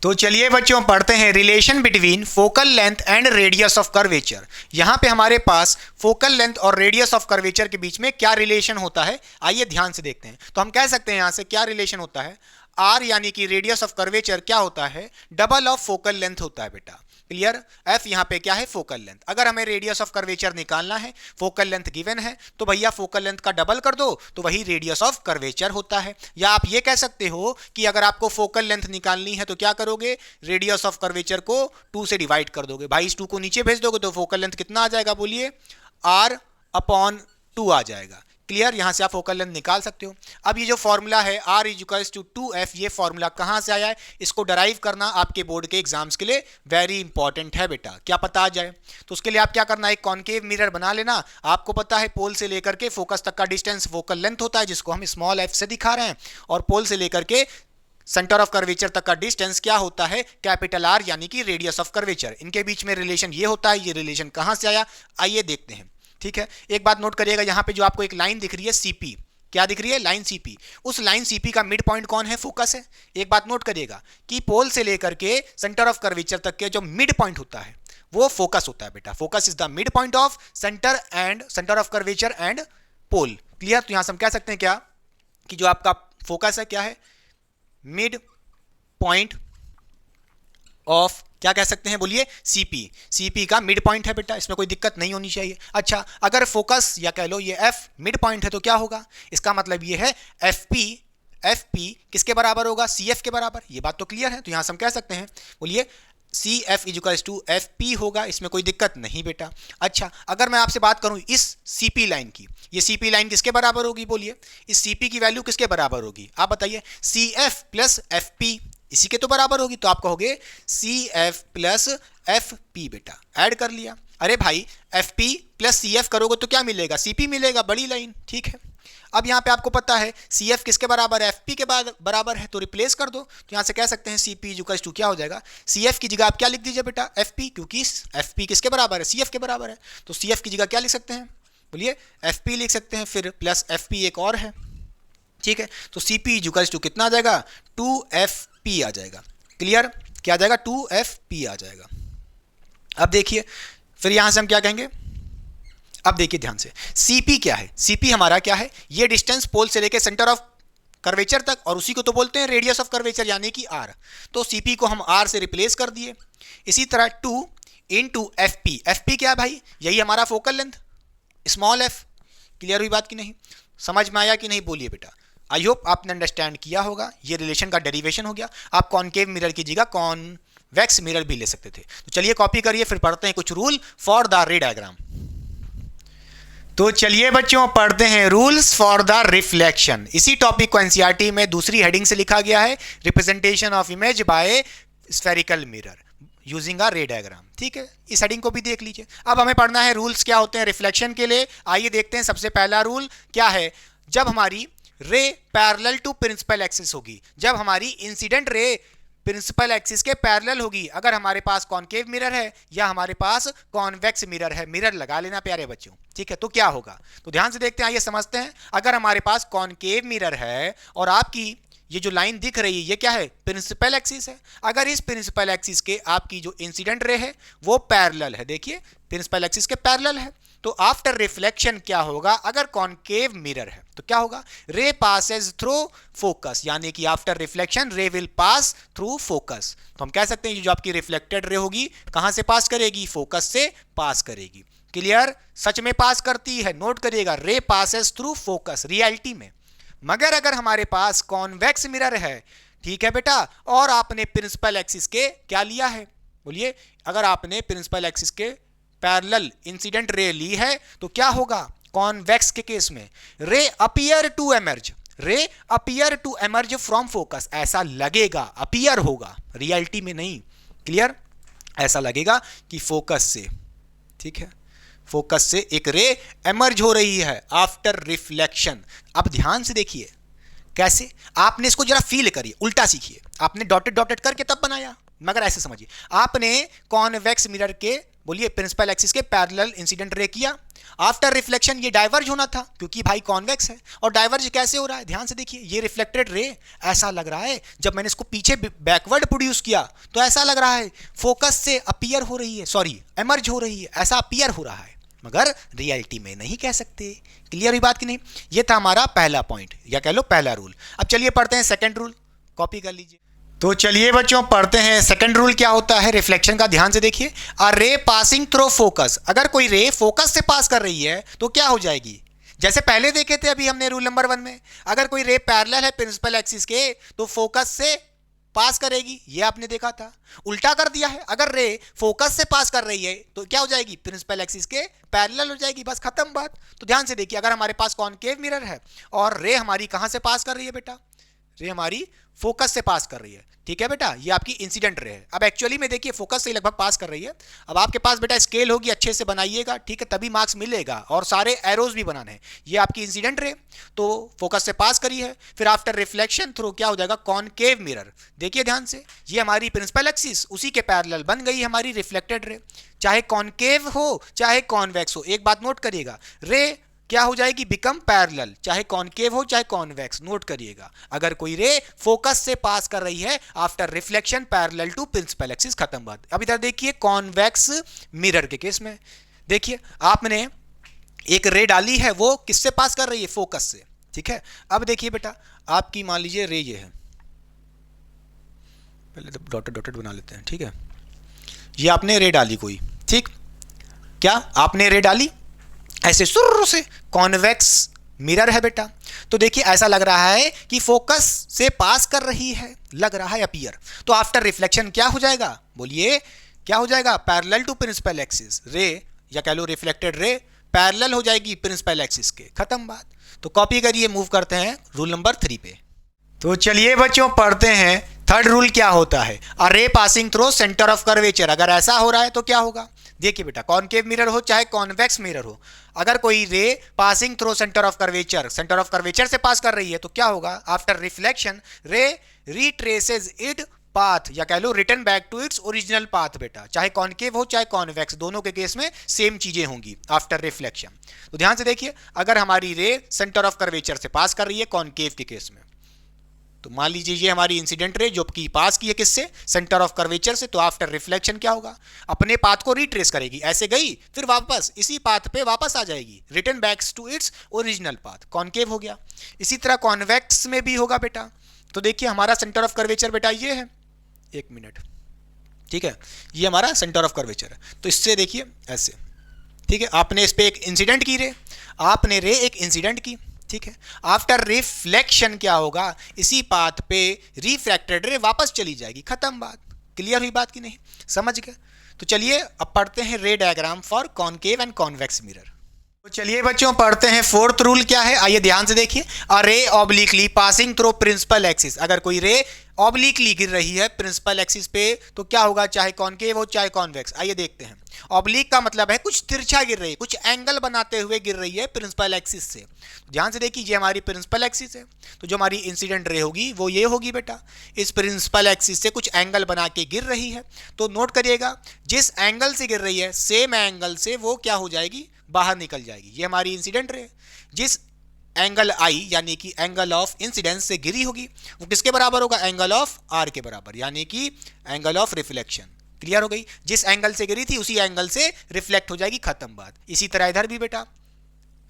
तो चलिए बच्चों पढ़ते हैं relation between focal length and radius of curvature. यहां पे हमारे पास फोकल लेंथ और रेडियस ऑफ कर्वेचर के बीच में क्या रिलेशन होता है, आइए ध्यान से देखते हैं। तो हम कह सकते हैं यहां से क्या रिलेशन होता है, R यानी कि रेडियस ऑफ कर्वेचर क्या होता है, डबल ऑफ फोकल लेंथ होता है बेटा। क्लियर। F यहाँ पे क्या है, फोकल लेंथ। अगर हमें रेडियस ऑफ कर्वेचर निकालना है, फोकल लेंथ गिवन है, तो भैया फोकल लेंथ का डबल कर दो, तो वही रेडियस ऑफ कर्वेचर होता है। या आप ये कह सकते हो कि अगर आपको फोकल लेंथ निकालनी है तो क्या करोगे, रेडियस ऑफ कर्वेचर को 2 से डिवाइड कर दोगे। भाई इस 2 को नीचे भेज दोगे तो फोकल लेंथ कितना आ जाएगा, बोलिए, R/2 आ जाएगा। क्लियर। यहां से आप फोकल लेंथ निकाल सकते हो। अब ये जो फॉर्मूला है R = 2F, ये फॉर्मूला कहां से आया है, इसको डराइव करना आपके बोर्ड के एग्जाम्स के लिए वेरी इंपॉर्टेंट है बेटा, क्या पता आ जाए। तो उसके लिए आप क्या करना है, एक कॉनकेव मिरर बना लेना। आपको पता है पोल से लेकर के फोकस तक का डिस्टेंस फोकल लेंथ होता है, जिसको हम स्मॉल f से दिखा रहे हैं, और पोल से लेकर के सेंटर ऑफ कर्वेचर तक का डिस्टेंस क्या होता है, कैपिटल आर, यानी कि रेडियस ऑफ कर्वेचर। इनके बीच में रिलेशन ये होता है, ये रिलेशन कहां से आया, आइए देखते हैं। ठीक है, एक बात नोट करिएगा, यहां पे जो आपको एक लाइन दिख रही है सीपी, क्या दिख रही है, लाइन सीपी, उस लाइन सीपी का मिड पॉइंट कौन है, फोकस है। एक बात नोट करिएगा कि पोल से लेकर के सेंटर ऑफ कर्वेचर तक के जो मिड पॉइंट होता है वो फोकस होता है बेटा। Focus is the mid point of centre of curvature and pole. Clear? तो यहां से हम कह सकते हैं क्या कि जो आपका फोकस है क्या है, मिड पॉइंट ऑफ, क्या कह सकते हैं बोलिए, सीपी। सीपी का मिड पॉइंट है बेटा, इसमें कोई दिक्कत नहीं होनी चाहिए। अच्छा, अगर फोकस या कह लो ये एफ मिड पॉइंट है तो क्या होगा, इसका मतलब ये है एफ पी किसके बराबर होगा, सी एफ के बराबर। ये बात तो क्लियर है। तो यहां से हम कह सकते हैं बोलिए C F equals to F P होगा, इसमें कोई दिक्कत नहीं बेटा। अच्छा, अगर मैं आपसे बात करूं इस सीपी लाइन की, ये सीपी लाइन किसके बराबर होगी बोलिए, इस सीपी की वैल्यू किसके बराबर होगी, आप बताइए, C F plus F P, इसी के तो बराबर होगी। तो आप कहोगे C F plus F P बेटा, ऐड कर लिया। अरे भाई F P plus C F करोगे तो क्या मिलेगा, सीपी मिलेगा, बड़ी लाइन। ठीक है, अब यहाँ पे आपको पता है सी एफ किसके बराबर है, एफ पी के बराबर है, तो रिप्लेस कर दो। तो यहाँ से कह सकते हैं सी पी इक्वल्स टू क्या हो जाएगा, सी एफ की जगह आप क्या लिख दीजिए बेटा, एफ पी, क्योंकि एफ पी किसके बराबर है, सी एफ के बराबर है। तो सी एफ की जगह क्या लिख सकते हैं बोलिए, एफ पी लिख सकते हैं, फिर प्लस एफ पी एक और है। ठीक है, तो सी पी इक्वल्स टू कितना आ जाएगा, 2FP आ जाएगा। क्लियर? क्या आ जाएगा, 2FP आ जाएगा। अब देखिए फिर यहां से हम क्या कहेंगे, अब देखिए ध्यान से, सीपी क्या है, सीपी हमारा क्या है, ये डिस्टेंस पोल से लेके सेंटर ऑफ कर्वेचर तक, और उसी को तो बोलते हैं रेडियस ऑफ कर्वेचर यानी कि आर। तो सीपी को हम आर से रिप्लेस कर दिए। इसी तरह 2 इंटू एफ पी क्या है भाई, यही हमारा focal length, small F. Clear हुई बात कि नहीं, समझ में आया कि नहीं बोलिए बेटा। आई होप आपने अंडरस्टैंड किया होगा। ये रिलेशन का डेरिवेशन हो गया। आप कॉनकेव मिरर की जगह कॉन्वेक्स मिरर भी ले सकते थे। तो चलिए कॉपी करिए, फिर पढ़ते हैं कुछ रूल फॉर द रे डायग्राम। तो चलिए बच्चों पढ़ते हैं रूल्स फॉर द रिफ्लेक्शन। इसी टॉपिक को एनसीईआरटी में दूसरी हेडिंग से लिखा गया है, representation of image by spherical mirror using a रे डायग्राम। ठीक है, इस हेडिंग को भी देख लीजिए। अब हमें पढ़ना है रूल्स क्या होते हैं रिफ्लेक्शन के लिए। आइए देखते हैं। सबसे पहला रूल क्या है, जब हमारी रे पैरेलल टू प्रिंसिपल एक्सिस होगी, जब हमारी इंसिडेंट रे प्रिंसिपल एक्सिस के पैरेलल होगी, अगर हमारे पास कॉनकेव मिरर है या हमारे पास कॉन्वेक्स मिरर है, मिरर लगा लेना प्यारे बच्चों। ठीक है, तो क्या होगा, तो ध्यान से देखते हैं, आइए समझते हैं। अगर हमारे पास कॉनकेव मिरर है और आपकी ये जो लाइन दिख रही है ये क्या है, प्रिंसिपल एक्सिस है। अगर इस प्रिंसिपल एक्सिस के आपकी जो इंसिडेंट रे है वो पैरेलल है, देखिए प्रिंसिपल एक्सिस के पैरेलल है, तो आफ्टर रिफ्लेक्शन क्या होगा, अगर कॉनकेव मिरर है तो क्या होगा, रे पासेस थ्रू फोकस, यानी कि आफ्टर रिफ्लेक्शन रे विल पास थ्रू फोकस। तो हम कह सकते हैं जो आपकी रिफ्लेक्टेड रे होगी कहां से पास करेगी, फोकस से पास करेगी। क्लियर? सच में पास करती है, नोट करिएगा, ray passes through focus reality में। मगर अगर हमारे पास कॉन्वेक्स मिरर है, ठीक है बेटा, और आपने प्रिंसिपल एक्सिस के क्या लिया है बोलिए, अगर आपने प्रिंसिपल एक्सिस के पैरेलल इंसिडेंट रे ली है तो क्या होगा, कॉन्वेक्स के केस में ray appear to emerge, ray appear to emerge from focus, ऐसा लगेगा, अपीयर होगा, रियलिटी में नहीं। क्लियर? ऐसा लगेगा कि फोकस से, ठीक है, फोकस से एक रे एमर्ज हो रही है आफ्टर रिफ्लेक्शन। अब ध्यान से देखिए कैसे, आपने इसको जरा फील करिए, उल्टा सीखिए। आपने डॉटेड डॉटेड करके तब बनाया, मगर ऐसे समझिए, आपने कॉन्वेक्स मिरर के बोलिए प्रिंसिपल एक्सिस के पैरेलल इंसिडेंट रे किया, आफ्टर रिफ्लेक्शन ये डाइवर्ज होना था क्योंकि भाई कॉन्वेक्स है, और डाइवर्ज कैसे हो रहा है, ध्यान से देखिए, ये रिफ्लेक्टेड रे ऐसा लग रहा है, जब मैंने इसको पीछे बैकवर्ड प्रोड्यूस किया तो ऐसा लग रहा है फोकस से अपीयर हो रही है, सॉरी एमर्ज हो रही है, ऐसा अपीयर हो रहा है, मगर रियलिटी में नहीं कह सकते। क्लियर हुई बात कि नहीं? ये था हमारा पहला पॉइंट या कह लो पहला रूल। अब चलिए पढ़ते हैं सेकंड रूल, कॉपी कर लीजिए। तो चलिए बच्चों पढ़ते हैं सेकंड रूल क्या होता है रिफ्लेक्शन का। ध्यान से देखिए, a ray passing through focus, अगर कोई रे फोकस से पास कर रही है तो क्या हो जाएगी, जैसे पहले देखे थे अभी हमने रूल नंबर 1 में, अगर कोई रे पैरेलल है प्रिंसिपल एक्सिस के तो फोकस से पास करेगी, ये आपने देखा था। उल्टा कर दिया है, अगर रे फोकस से पास कर रही है तो क्या हो जाएगी, प्रिंसिपल एक्सिस के पैरेलल हो जाएगी, बस खत्म बात। तो ध्यान से देखिए, अगर हमारे पास कॉनकेव मिरर है और रे हमारी कहां से पास कर रही है बेटा, रे हमारी फोकस से पास कर रही है, ठीक है बेटा, ये आपकी इंसिडेंट रे है। अब एक्चुअली में देखिए फोकस से लगभग पास कर रही है। अब आपके पास बेटा स्केल होगी, अच्छे से बनाइएगा, ठीक है, तभी मार्क्स मिलेगा, और सारे एरोज भी बनाने हैं। ये आपकी इंसिडेंट रे तो फोकस से पास करी है। फिर आफ्टर रिफ्लेक्शन थ्रू क्या हो जाएगा, कॉनकेव मिरर। देखिए ध्यान से, ये हमारी प्रिंसिपल एक्सिस, उसी के पैरेलल बन गई हमारी रिफ्लेक्टेड रे, चाहे कॉनकेव हो चाहे कॉन्वेक्स हो। एक बात नोट करिएगा, रे क्या हो जाएगी, बिकम पैरेलल, चाहे कॉनकेव हो चाहे कॉन्वेक्स। नोट करिएगा, अगर कोई रे फोकस से पास कर रही है after reflection parallel to principal axis, खत्म बात। अब इधर देखिए कॉन्वेक्स मिरर के केस में, देखिए आपने एक रे डाली है, वो किससे पास कर रही है, फोकस से, ठीक है। अब देखिए बेटा, आपकी मान लीजिए रे ये है, पहले तो डॉटेड डॉटेड बना लेते हैं, ठीक है। ये आपने रे डाली कोई, ठीक, क्या आपने रे डाली ऐसे शुरू से, कॉन्वेक्स मिरर है बेटा। तो देखिए ऐसा लग रहा है कि फोकस से पास कर रही है, लग रहा है अपीयर। तो आफ्टर रिफ्लेक्शन क्या हो जाएगा, बोलिए क्या हो जाएगा, पैरेलल टू प्रिंसिपल एक्सिस। रे या कह लो रिफ्लेक्टेड रे पैरेलल हो जाएगी प्रिंसिपल एक्सिस के, खत्म बात। तो कॉपी करिए, मूव करते हैं रूल नंबर 3 पे। तो चलिए बच्चों पढ़ते हैं थर्ड रूल क्या होता है। A ray passing through centre of curvature, अगर ऐसा हो रहा है तो क्या होगा, देखिए बेटा, कॉनकेव मिरर हो चाहे कॉन्वेक्स मिरर हो, अगर कोई ray passing through centre of curvature, centre of curvature से पास कर रही है तो क्या होगा, after reflection ray retraces it path, या कह लो return back to its original path बेटा, चाहे कॉनकेव हो चाहे कॉन्वेक्स, दोनों के केस में सेम चीजें होंगी आफ्टर रिफ्लेक्शन। तो ध्यान से देखिए, अगर हमारी रे सेंटर ऑफ कर्वेचर से पास कर रही है कॉनकेव के केस में, तो मान लीजिए ये हमारी इंसिडेंट रे जो कि पास की है किससे, सेंटर ऑफ कर्वेचर से, तो आफ्टर रिफ्लेक्शन क्या होगा, अपने पाथ को रिट्रेस करेगी, ऐसे गई फिर वापस इसी पाथ पे वापस आ जाएगी, return backs to its original path, concave हो गया। इसी तरह कॉन्वेक्स में भी होगा बेटा। तो देखिए हमारा सेंटर ऑफ कर्वेचर बेटा ये है, एक मिनट, ठीक है, ये हमारा सेंटर ऑफ कर्वेचर है। तो इससे देखिए ऐसे, ठीक है, आपने इस पे एक इंसिडेंट की रे, आपने रे एक इंसिडेंट की, ठीक है। आफ्टर रिफ्लेक्शन क्या होगा, इसी पाथ पे रिफ्रैक्टेड रे वापस चली जाएगी, खत्म बात। क्लियर हुई बात कि नहीं, समझ गए। तो चलिए अब पढ़ते हैं रे diagram for concave and convex mirror. तो चलिए बच्चों पढ़ते हैं फोर्थ रूल क्या है, आइए ध्यान से देखिए। A ray obliquely passing through principal axis, अगर कोई रे ऑब्लिकली गिर रही है प्रिंसिपल एक्सिस पे तो क्या होगा, चाहे कॉनकेव हो चाहे कॉन्वेक्स। आइए देखते हैं, ऑब्लिक का मतलब है कुछ तिरछा गिर रही है, कुछ एंगल बनाते हुए गिर रही है प्रिंसिपल एक्सिस से। ध्यान से देखिए, ये हमारी प्रिंसिपल एक्सिस है, तो जो हमारी इंसिडेंट रे होगी वो ये होगी बेटा, इस प्रिंसिपल एक्सिस से कुछ एंगल बना के गिर रही है। तो नोट करिएगा, जिस एंगल से गिर रही है सेम एंगल से वो क्या हो जाएगी, बाहर निकल जाएगी। ये हमारी इंसिडेंट रे, जिस एंगल आई यानी कि एंगल ऑफ इंसिडेंस से गिरी होगी वो किसके बराबर होगा, एंगल ऑफ आर के बराबर, यानी कि एंगल ऑफ रिफ्लेक्शन। क्लियर हो गई, जिस एंगल से गिरी थी उसी एंगल से रिफ्लेक्ट हो जाएगी, खत्म बात। इसी तरह इधर भी बेटा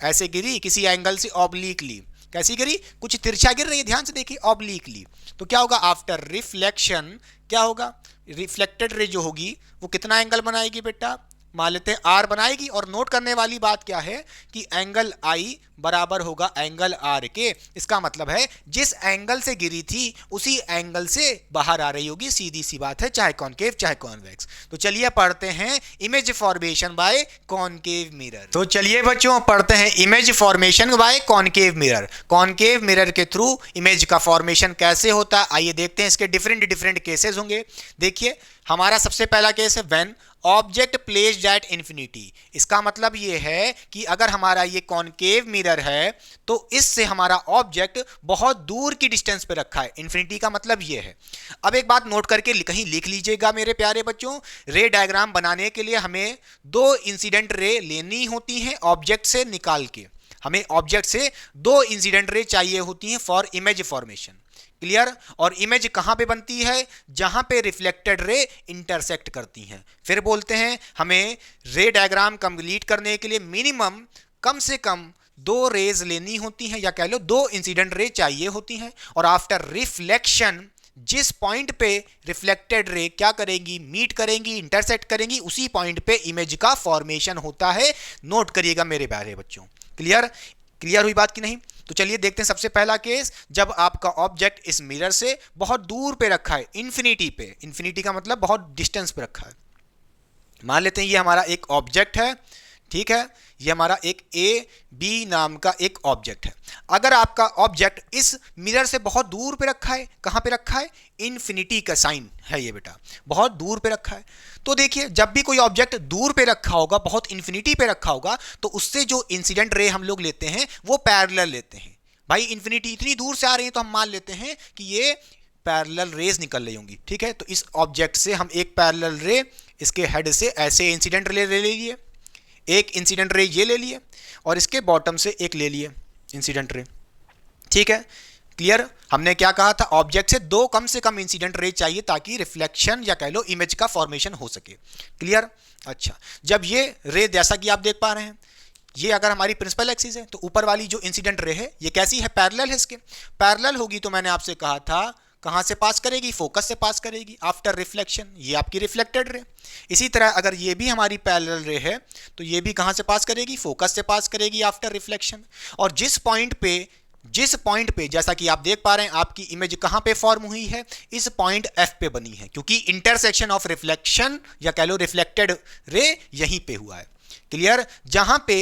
ऐसे गिरी किसी एंगल से ऑब्लिकली, कैसी गिरी, कुछ तिरछा गिर रही है, ध्यान से देखिए ऑब्लिकली, तो क्या होगा, आफ्टर रिफ्लेक्शन क्या होगा, रिफ्लेक्टेड रे जो होगी वो कितना एंगल बनाएगी बेटा, मान लेते हैं आर बनाएगी। और नोट करने वाली बात क्या है कि एंगल आई बराबर होगा एंगल आर के, इसका मतलब है जिस एंगल से गिरी थी उसी एंगल से बाहर आ रही होगी, सीधी सी बात है, चाहे कॉनकेव चाहे कॉन्वेक्स। तो चलिए पढ़ते हैं image formation by concave mirror. तो चलिए बच्चों पढ़ते हैं image formation by concave mirror. Concave mirror के थ्रू इमेज का फॉर्मेशन कैसे होता है, आइए देखते हैं। इसके डिफरेंट डिफरेंट केसेस होंगे। देखिए हमारा सबसे पहला केस है when object placed at infinity. इसका मतलब ये है कि अगर हमारा ये कॉनकेव मिरर है तो इससे हमारा ऑब्जेक्ट बहुत दूर की डिस्टेंस पे रखा है। इन्फिनिटी का मतलब ये है। अब एक बात नोट करके कहीं लिख लीजिएगा मेरे प्यारे बच्चों, रे डायग्राम बनाने के लिए हमें दो इंसिडेंट रे लेनी होती हैं ऑब्जेक्ट से निकाल के। हमें ऑब्जेक्ट से दो इंसिडेंट रे चाहिए होती हैं फॉर इमेज फॉर्मेशन। क्लियर। और इमेज कहां पे बनती है, जहां पे रिफ्लेक्टेड रे इंटरसेक्ट करती हैं। फिर बोलते हैं हमें रे डायग्राम कंप्लीट करने के लिए मिनिमम कम से कम दो रेज लेनी होती हैं, या कह लो दो इंसिडेंट रे चाहिए होती हैं। और आफ्टर रिफ्लेक्शन जिस पॉइंट पे रिफ्लेक्टेड रे क्या करेंगी, मीट करेंगी, इंटरसेक्ट करेंगी, उसी पॉइंट पे इमेज का फॉर्मेशन होता है। नोट करिएगा मेरे प्यारे बच्चों। क्लियर, क्लियर हुई बात कि नहीं। तो चलिए देखते हैं सबसे पहला केस, जब आपका ऑब्जेक्ट इस मिरर से बहुत दूर पे रखा है, इन्फिनिटी पे। इन्फिनिटी का मतलब बहुत डिस्टेंस पे रखा है। मान लेते हैं ये हमारा एक ऑब्जेक्ट है, ठीक है, ये हमारा एक ए बी नाम का एक ऑब्जेक्ट है। अगर आपका ऑब्जेक्ट इस मिरर से बहुत दूर पे रखा है, कहाँ पे रखा है, इन्फिनिटी का साइन है ये बेटा, बहुत दूर पे रखा है, तो देखिए जब भी कोई ऑब्जेक्ट दूर पे रखा होगा, बहुत इन्फिनिटी पे रखा होगा, तो उससे जो इंसिडेंट रे हम लोग लेते हैं वो पैरेलल लेते हैं। भाई इन्फिनिटी इतनी दूर से आ रही है तो हम मान लेते हैं कि ये पैरेलल रेज निकल रही होंगी, ठीक है। तो इस ऑब्जेक्ट से हम एक पैरेलल रे इसके हेड से ऐसे इंसिडेंट रे ले लिए, एक इंसिडेंट रे ये ले लिए, और इसके बॉटम से एक ले लिए इंसिडेंट रे, ठीक है। क्लियर। हमने क्या कहा था, ऑब्जेक्ट से दो कम से कम इंसिडेंट रे चाहिए ताकि रिफ्लेक्शन या कह लो इमेज का फॉर्मेशन हो सके। क्लियर। अच्छा, जब ये रे जैसा कि आप देख पा रहे हैं, ये अगर हमारी प्रिंसिपल एक्सिस है तो ऊपर वाली जो इंसिडेंट रे है ये कैसी है, पैरेलल है इसके। पैरेलल होगी तो मैंने आपसे कहा था कहाँ से पास करेगी, फोकस से पास करेगी आफ्टर रिफ्लेक्शन, ये आपकी रिफ्लेक्टेड रे। इसी तरह अगर ये भी हमारी पैरेलल रे है तो ये भी कहाँ से पास करेगी, फोकस से पास करेगी आफ्टर रिफ्लेक्शन। और जिस पॉइंट पे जैसा कि आप देख पा रहे हैं आपकी इमेज कहाँ पे फॉर्म हुई है, इस पॉइंट F पे बनी है, क्योंकि इंटरसेक्शन ऑफ रिफ्लेक्शन या कह लो रिफ्लेक्टेड रे यहीं पे हुआ है। क्लियर। जहां पे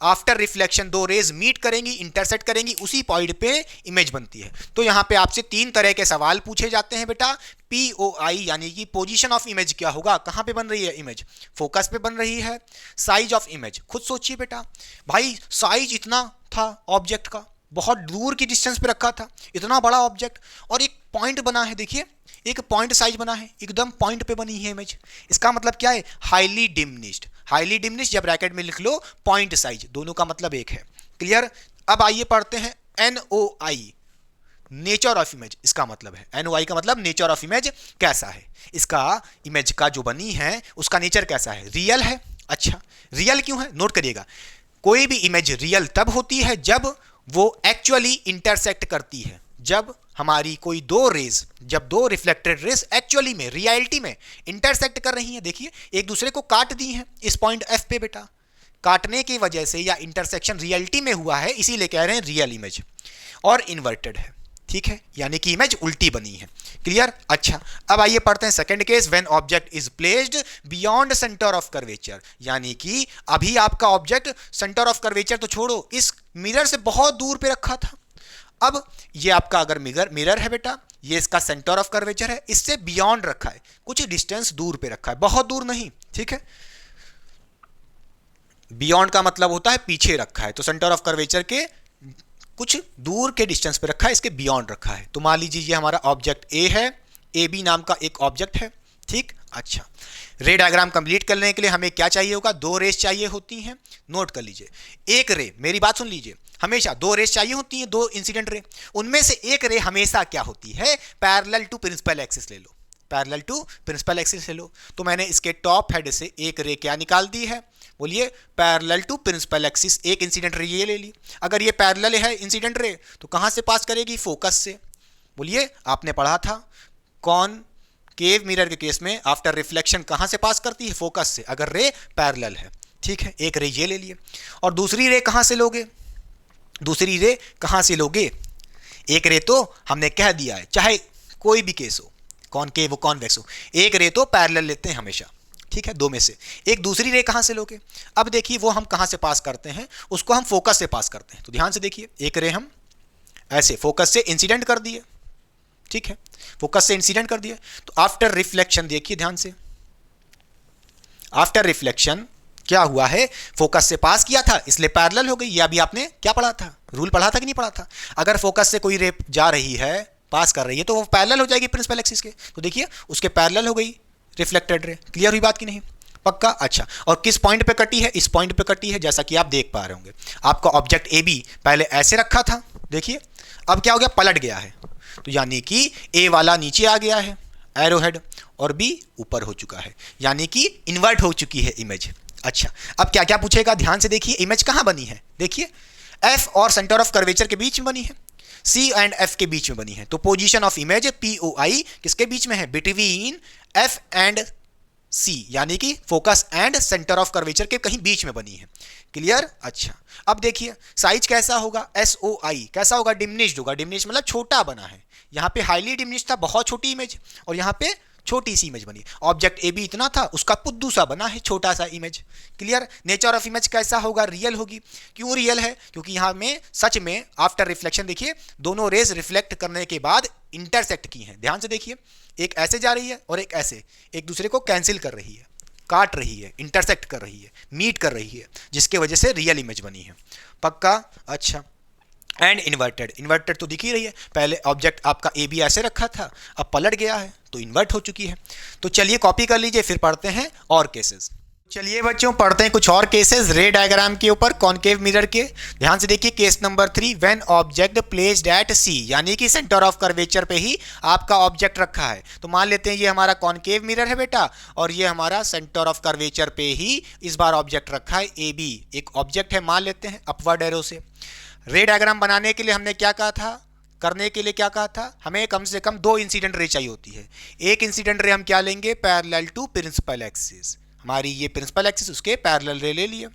आफ्टर रिफ्लेक्शन दो रेज मीट करेंगी, इंटरसेक्ट करेंगी, उसी पॉइंट पे इमेज बनती है। तो यहां पे आपसे तीन तरह के सवाल पूछे जाते हैं बेटा। POI यानी कि पोजीशन ऑफ इमेज क्या होगा, कहां पे बन रही है इमेज, फोकस पे बन रही है। साइज ऑफ इमेज, खुद सोचिए बेटा, भाई साइज इतना था ऑब्जेक्ट का, बहुत दूर की डिस्टेंस पे रखा था, इतना बड़ा ऑब्जेक्ट, और एक पॉइंट बना है, देखिए एक पॉइंट साइज बना है, एकदम पॉइंट पे बनी है इमेज। इसका मतलब क्या है, हाईली डिमिनिश्ड। हाईली डिमिनिश्ड जब ब्रैकेट में लिख लो, पॉइंट साइज, दोनों का मतलब एक है। क्लियर। अब आइए पढ़ते हैं NOI, नेचर ऑफ इमेज। इसका मतलब है NOI का मतलब नेचर ऑफ इमेज कैसा है, इसका इमेज का जो बनी है उसका नेचर कैसा है, रियल है। अच्छा, रियल क्यों है, नोट करिएगा, कोई भी इमेज रियल तब होती है जब वो एक्चुअली इंटरसेक्ट करती है, जब हमारी कोई दो रेज, जब दो रिफ्लेक्टेड रेज एक्चुअली में रियलिटी में इंटरसेक्ट कर रही हैं। देखिए एक दूसरे को काट दी हैं इस पॉइंट F पे बेटा, काटने की वजह से या इंटरसेक्शन रियलिटी में हुआ है, इसीलिए कह रहे हैं रियल इमेज। और इन्वर्टेड है, ठीक है, यानी कि इमेज उल्टी बनी है। क्लियर। अच्छा, अब आइए पढ़ते हैं second case, when object is placed beyond centre of curvature, यानी कि अभी आपका ऑब्जेक्ट सेंटर ऑफ कर्वेचर तो छोड़ो, इस मिरर से बहुत दूर पे रखा था। अब ये आपका अगर मिरर है बेटा, ये इसका सेंटर ऑफ कर्वेचर है, इससे बियॉन्ड रखा है, कुछ डिस्टेंस दूर पे रखा है, बहुत दूर नहीं, ठीक है। बियॉन्ड का मतलब होता है पीछे रखा है, तो सेंटर ऑफ कर्वेचर के कुछ दूर के डिस्टेंस पे रखा है, इसके बियॉन्ड रखा है। तो मान लीजिए ये हमारा ऑब्जेक्ट ए है, AB नाम का एक ऑब्जेक्ट है, ठीक। अच्छा, रे डायग्राम कंप्लीट करने के लिए हमें क्या चाहिए होगा, दो रेस चाहिए होती हैं। नोट कर लीजिए, एक रे, मेरी बात सुन लीजिए, हमेशा दो रेस चाहिए होती हैं, दो इंसिडेंट रे, उनमें से एक रे हमेशा क्या होती है, पैरेलल टू प्रिंसिपल एक्सिस ले लो, पैरेलल टू प्रिंसिपल एक्सिस ले लो। तो मैंने इसके टॉप हेड से एक रे क्या निकाल दी है, बोलिए पैरेलल टू प्रिंसिपल एक्सिस, एक इंसिडेंट रे ये ले ली। अगर ये पैरेलल है इंसिडेंट रे तो कहां से पास करेगी, फोकस से। बोलिए आपने पढ़ा था कौन केव मिरर के केस में आफ्टर रिफ्लेक्शन कहां से पास करती है, फोकस से, अगर रे पैरेलल है, ठीक है। एक रे ये ले लिए, और दूसरी रे कहां से लोगे, दूसरी रे कहां से लोगे, एक रे तो हमने कह दिया है, चाहे कोई भी केस हो, कॉनकेव हो कॉन्वेक्स हो, एक रे तो पैरेलल लेते हैं हमेशा, ठीक है, दो में से एक। दूसरी रे कहां से लोगे, अब देखिए वो हम कहां से पास करते हैं, उसको हम फोकस से पास करते हैं। तो ध्यान से देखिए, एक रे हम ऐसे फोकस से इंसिडेंट कर दिए, ठीक है, फोकस से इंसिडेंट कर दिए। तो आफ्टर रिफ्लेक्शन देखिए ध्यान से, आफ्टर रिफ्लेक्शन क्या हुआ है, फोकस से पास किया था इसलिए पैरेलल हो गई। ये अभी आपने क्या पढ़ा था, रूल पढ़ा था कि नहीं पढ़ा था, अगर फोकस से कोई रे जा रही है, पास कर रही है, तो वो पैरेलल हो जाएगी प्रिंसिपल एक्सिस के। तो देखिए उसके पैरेलल हो गई रिफ्लेक्टेड रे। क्लियर हुई बात की नहीं, पक्का। अच्छा, और किस पॉइंट पे कटी है, इस पॉइंट पे कटी है, जैसा कि आप देख पा रहे होंगे। आपका ऑब्जेक्ट AB पहले ऐसे रखा था, देखिए अब क्या हो गया, पलट गया है, तो यानी कि A वाला नीचे आ गया है एरो हेड, और B ऊपर हो चुका है, यानी कि इन्वर्ट हो चुकी है इमेज। अच्छा, अब क्या क्या पूछेगा, ध्यान से देखिए, इमेज कहां बनी है, देखिए F और सेंटर ऑफ कर्वेचर के बीच में बनी है, C एंड F के बीच में बनी है। तो पोजीशन ऑफ इमेज POI किसके बीच में है, बिटवीन F एंड C, यानी कि focus and centre of curvature के कहीं बीच में बनी है। क्लियर। अच्छा, अब देखिए साइज कैसा होगा, SOI कैसा होगा, डिमिनिश्ड होगा। डिमिनिश्ड मतलब छोटा बना है, यहाँ पे हाईली डिमिनिश्ड था, बहुत छोटी इमेज, और यहाँ पे छोटी सी इमेज बनी। ऑब्जेक्ट ए बी इतना था, उसका पुद्दू सा बना है छोटा सा image. Clear. Nature of image कैसा होगा, रियल होगी। क्यों रियल है, क्योंकि यहाँ में सच में आफ्टर रिफ्लेक्शन देखिए दोनों रेज रिफ्लेक्ट करने के बाद इंटरसेक्ट की हैं। ध्यान से देखिए, एक ऐसे जा रही है और एक ऐसे, एक दूसरे को कैंसिल कर रही है, काट रही है, इंटरसेक्ट कर रही है, मीट कर रही है, जिसके वजह से रियल इमेज बनी है। पक्का। अच्छा, एंड इन्वर्टेड, इन्वर्टेड तो दिख ही रही है, पहले ऑब्जेक्ट आपका ए बी ऐसे रखा था, अब पलट गया है तो इन्वर्ट हो चुकी है। तो चलिए कॉपी कर लीजिए, फिर पढ़ते हैं और केसेस। चलिए बच्चों पढ़ते हैं कुछ और केसेस रे डायग्राम के ऊपर कॉनकेव मिरर के। ध्यान से देखिए case number 3, when object placed at C, यानी कि सेंटर ऑफ कर्वेचर पे ही आपका ऑब्जेक्ट रखा है। तो मान लेते हैं ये हमारा कॉनकेव मिरर है बेटा, और ये हमारा सेंटर ऑफ कर्वेचर पे ही इस बार ऑब्जेक्ट रखा है ए बी। एक ऑब्जेक्ट है मान लेते हैं अपवर्ड एरो से। रे डायग्राम बनाने के लिए हमने क्या कहा था, करने के लिए क्या कहा था, हमें कम से कम 2 इंसिडेंट रे चाहिए होती है। एक इंसिडेंट रे हम क्या लेंगे, पैरेलल टू प्रिंसिपल एक्सिस, हमारी ये प्रिंसिपल एक्सिस उसके पैरेलल रे ले लिए।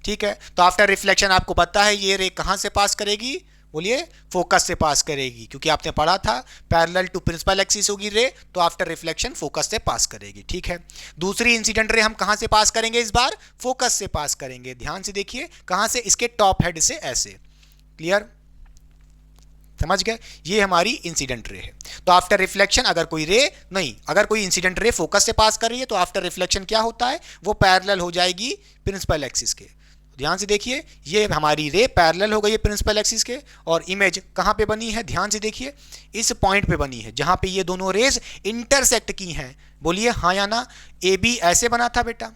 ठीक है, तो आफ्टर रिफ्लेक्शन आपको पता है ये रे कहाँ से पास करेगी, बोलिए फोकस से पास करेगी, क्योंकि आपने पढ़ा था पैरेलल टू प्रिंसिपल एक्सिस होगी रे, तो आफ्टर रिफ्लेक्शन फोकस से पास करेगी। ठीक है, दूसरी इंसिडेंट रे हम कहाँ से पास करेंगे, इस बार फोकस से पास करेंगे। ध्यान से देखिए कहाँ से, इसके टॉप हेड से ऐसे। क्लियर, समझ गए, ये हमारी इंसिडेंट रे है। तो आफ्टर रिफ्लेक्शन अगर कोई रे नहीं, अगर कोई इंसिडेंट रे फोकस से पास कर रही है तो आफ्टर रिफ्लेक्शन क्या होता है, वो पैरेलल हो जाएगी प्रिंसिपल एक्सिस के। ध्यान से देखिए ये हमारी रे पैरेलल हो गई है प्रिंसिपल एक्सिस के, और इमेज कहाँ पे बनी है, ध्यान से देखिए इस पॉइंट पे बनी है जहाँ पे ये दोनों रेज इंटरसेक्ट की हैं। बोलिए हाँ या ना। ए बी ऐसे बना था बेटा,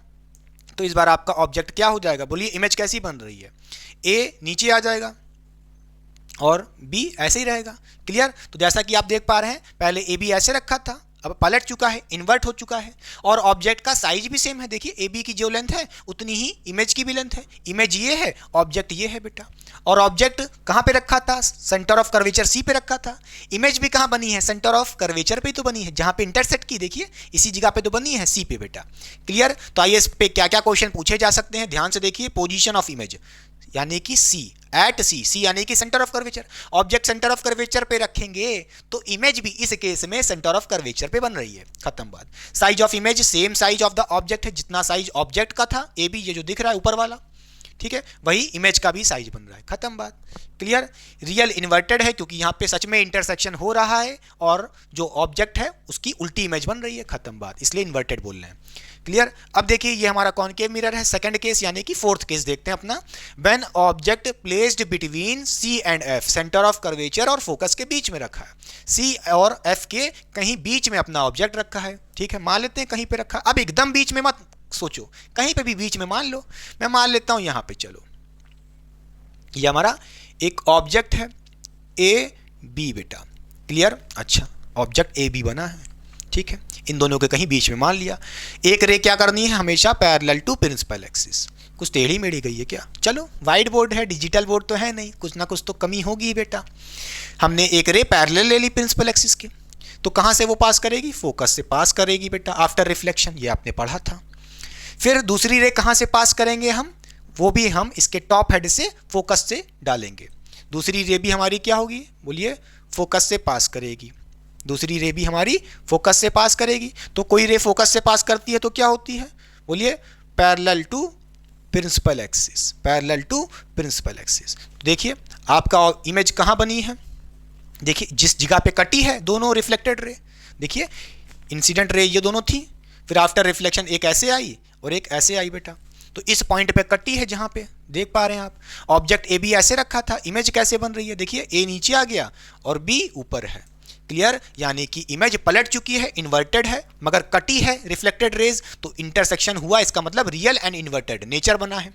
तो इस बार आपका ऑब्जेक्ट क्या हो जाएगा, बोलिए इमेज कैसी बन रही है, ए नीचे आ जाएगा और बी ऐसे ही रहेगा। क्लियर। तो जैसा कि आप देख पा रहे हैं पहले ए बी ऐसे रखा था, अब पलट चुका है, इन्वर्ट हो चुका है, और ऑब्जेक्ट का साइज भी सेम है। देखिए ए बी की जो लेंथ है उतनी ही इमेज की भी लेंथ है। इमेज ये है, ऑब्जेक्ट ये है बेटा, और ऑब्जेक्ट कहाँ पे रखा था, सेंटर ऑफ कर्वेचर सी पे रखा था। इमेज भी कहाँ बनी है, सेंटर ऑफ कर्वेचर पे तो बनी है, जहाँ पे इंटरसेक्ट की देखिए इसी जगह पे तो बनी है, सी पे बेटा। क्लियर। तो आइए इस पे क्या क्या क्वेश्चन पूछे जा सकते हैं, ध्यान से देखिए। पोजीशन ऑफ इमेज यानी कि सी एट सी, सी यानी कि centre of curvature, object centre of curvature पे रखेंगे तो इमेज भी इस केस में सेंटर ऑफ कर्वेचर पे बन रही है। खत्म बात। Size of image same size of the object है, जितना साइज ऑब्जेक्ट का था ए बी, ये जो दिख रहा है ऊपर वाला, ठीक है, वही इमेज का भी साइज बन रहा है। खत्म बात। क्लियर। रियल इन्वर्टेड है क्योंकि यहाँ पे सच में इंटरसेक्शन हो रहा है और जो ऑब्जेक्ट है उसकी उल्टी इमेज बन रही है। खत्म बात, इसलिए इन्वर्टेड बोल रहे हैं। क्लियर। अब देखिए ये हमारा कॉनकेव मिरर है। सेकंड केस यानी कि फोर्थ केस देखते हैं अपना। When object placed between C and F, centre of curvature और फोकस के बीच में रखा है। सी और एफ के कहीं बीच में अपना ऑब्जेक्ट रखा है। ठीक है, मान लेते हैं कहीं पे रखा। अब एकदम बीच में मत सोचो, कहीं पे भी बीच में मान लो। मैं मान लेता हूं यहां पे, चलो ये हमारा एक ऑब्जेक्ट है ए बी बेटा। क्लियर। अच्छा, ऑब्जेक्ट ए बी बना है, ठीक है, इन दोनों के कहीं बीच में मान लिया। एक रे क्या करनी है, हमेशा पैरेलल टू प्रिंसिपल एक्सिस। कुछ टेढ़ी मेढ़ी गई है क्या, चलो वाइट बोर्ड है, डिजिटल बोर्ड तो है नहीं, कुछ ना कुछ तो कमी होगी बेटा। हमने एक रे पैरेलल ले ली प्रिंसिपल एक्सिस के, तो कहां से वो पास करेगी, फोकस से पास करेगी बेटा आफ्टर रिफ्लेक्शन, ये आपने पढ़ा था। फिर दूसरी रे कहां से पास करेंगे हम, वो भी हम इसके टॉप हेड से फोकस से डालेंगे। दूसरी रे भी हमारी क्या होगी, बोलिए फोकस से पास करेगी। दूसरी रे भी हमारी फोकस से पास करेगी। तो कोई रे फोकस से पास करती है तो क्या होती है, बोलिए parallel to principal axis, parallel to principal axis. देखिए आपका इमेज कहाँ बनी है, देखिए जिस जगह पे कटी है दोनों रिफ्लेक्टेड रे, देखिए इंसिडेंट रे ये दोनों थी, फिर आफ्टर रिफ्लेक्शन एक ऐसे आई और एक ऐसे आई बेटा। तो इस पॉइंट पे कटी है जहां पे देख पा रहे हैं आप। ऑब्जेक्ट ए बी ऐसे रखा था, इमेज कैसे बन रही है, देखिए ए नीचे आ गया और बी ऊपर है। क्लियर। यानी कि इमेज पलट चुकी है, इन्वर्टेड है, मगर कटी है रिफ्लेक्टेड रेज, तो इंटरसेक्शन हुआ, इसका मतलब रियल एंड इन्वर्टेड नेचर बना है।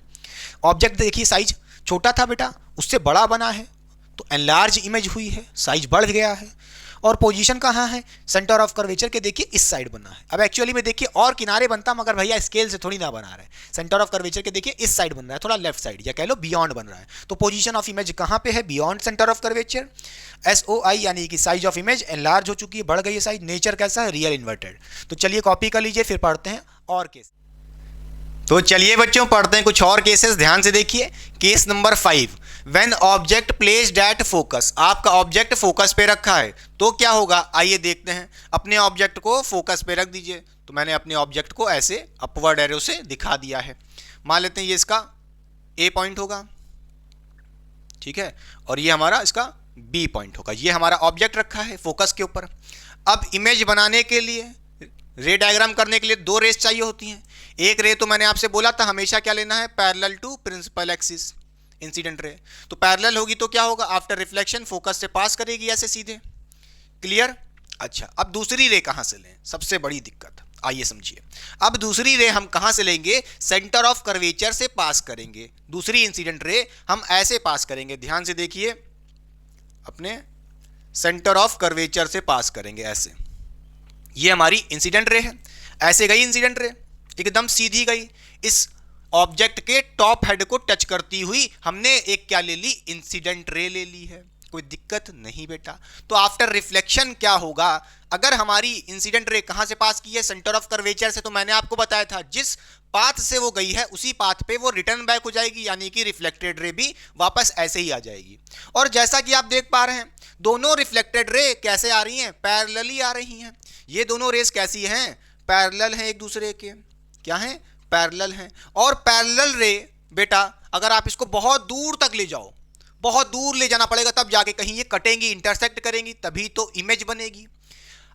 ऑब्जेक्ट देखिए साइज छोटा था बेटा, उससे बड़ा बना है, तो एनलार्ज इमेज हुई है, साइज बढ़ गया है। और पोजीशन कहाँ है, सेंटर ऑफ कर्वेचर के देखिए इस साइड बना है। अब एक्चुअली में देखिए और किनारे बनता, मगर भैया स्केल से थोड़ी ना बना रहा है। सेंटर ऑफ कर्वेचर के देखिए इस साइड बन रहा है, थोड़ा लेफ्ट साइड या कह लो बियॉन्ड बन रहा है। तो पोजीशन ऑफ इमेज कहाँ पे है, beyond centre of curvature. SOI यानी कि साइज ऑफ इमेज एनलार्ज हो चुकी है, बढ़ गई है साइज। नेचर कैसा है, रियल इन्वर्टेड। तो चलिए कॉपी कर लीजिए, फिर पढ़ते हैं और केस। तो चलिए बच्चों पढ़ते हैं कुछ और केसेस, ध्यान से देखिए। Case number 5, when object placed at focus. आपका ऑब्जेक्ट फोकस पे रखा है तो क्या होगा, आइए देखते हैं। अपने ऑब्जेक्ट को फोकस पे रख दीजिए। तो मैंने अपने ऑब्जेक्ट को ऐसे अपवर्ड एरो से दिखा दिया है। मान लेते हैं ये इसका ए पॉइंट होगा, ठीक है, और ये हमारा इसका बी पॉइंट होगा। ये हमारा ऑब्जेक्ट रखा है फोकस के ऊपर। अब इमेज बनाने के लिए, रे डायग्राम करने के लिए 2 रेस चाहिए होती हैं। एक रे तो मैंने आपसे बोला था हमेशा क्या लेना है, parallel to principal axis incident ray. तो पैरेलल होगी तो क्या होगा, आफ्टर रिफ्लेक्शन फोकस से पास करेगी ऐसे सीधे। क्लियर? अच्छा, अब दूसरी रे कहां से लें, सबसे बड़ी दिक्कत, आइए समझिए। अब दूसरी रे हम कहां से लेंगे, सेंटर ऑफ कर्वेचर से पास करेंगे। दूसरी इंसिडेंट रे हम ऐसे पास करेंगे, ध्यान से देखिए, अपने सेंटर ऑफ कर्वेचर से पास करेंगे ऐसे। ये हमारी इंसिडेंट रे है, ऐसे गई इंसिडेंट रे, एकदम सीधी गई। इस ऑब्जेक्ट के टॉप हेड को टच करती हुई हमने एक क्या ले ली, इंसिडेंट रे ले ली है। कोई दिक्कत नहीं बेटा। तो आफ्टर रिफ्लेक्शन क्या होगा, अगर हमारी इंसिडेंट रे कहां से पास की है, सेंटर ऑफ कर्वेचर से, तो मैंने आपको बताया था जिस पाथ से वो गई है उसी पाथ पे वो रिटर्न बैक हो जाएगी, यानी कि रिफ्लेक्टेड रे भी वापस ऐसे ही आ जाएगी। और जैसा कि आप देख पा रहे हैं दोनों रिफ्लेक्टेड रे कैसे आ रही हैं, पैरेलली आ रही हैं। ये दोनों रेस कैसी हैं, पैरेलल हैं एक दूसरे के। क्या हैं, पैरेलल हैं। और पैरेलल रे बेटा अगर आप इसको बहुत दूर तक ले जाओ, बहुत दूर ले जाना पड़ेगा तब जाके कहीं ये कटेंगी, इंटरसेक्ट करेंगी, तभी तो इमेज बनेगी।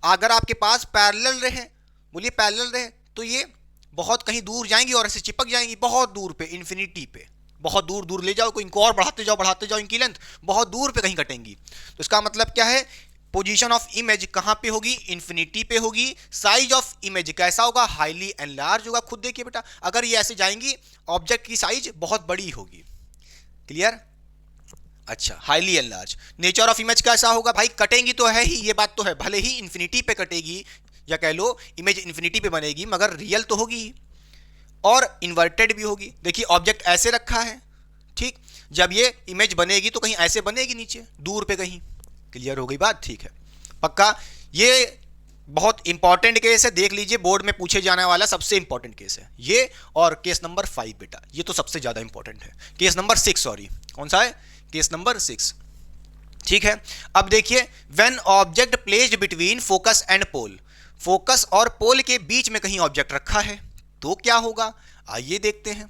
अगर आपके पास पैरेलल रे है, बोलिए पैरेलल रे, तो ये बहुत कहीं दूर जाएंगी और ऐसे चिपक जाएंगी बहुत दूर पे, इन्फिनिटी पे। बहुत दूर दूर ले जाओ, कोई इनको और बढ़ाते जाओ इनकी लेंथ, बहुत दूर पे कहीं कटेंगी। तो इसका मतलब क्या है, पोजीशन ऑफ इमेज कहां पे होगी, इन्फिनिटी पे होगी। साइज ऑफ इमेज कैसा होगा, हाईली एनलार्ज होगा। खुद देखिए बेटा, अगर ये ऐसे जाएंगी ऑब्जेक्ट की साइज बहुत बड़ी होगी। क्लियर? अच्छा, highly enlarge. Nature of image कैसा होगा, भाई कटेंगी तो है ही, ये बात तो है, भले ही इन्फिनिटी पे कटेगी या कह लो इमेज इन्फिनिटी पे बनेगी, मगर रियल तो होगी ही, और इन्वर्टेड भी होगी। देखिए ऑब्जेक्ट ऐसे रखा है, ठीक, जब ये इमेज बनेगी तो कहीं ऐसे बनेगी नीचे दूर पे कहीं। क्लियर हो गई बात? ठीक है, पक्का। ये बहुत इंपॉर्टेंट केस है, देख लीजिए, बोर्ड में पूछे जाने वाला सबसे इंपॉर्टेंट केस है ये। और केस नंबर 5 बेटा, ये तो सबसे ज्यादा इंपॉर्टेंट है। केस नंबर 6, सॉरी, कौन सा है, केस नंबर 6, ठीक है। अब देखिए, when object placed between focus and pole, focus और पोल के बीच में कहीं ऑब्जेक्ट रखा है तो क्या होगा, आइए देखते हैं।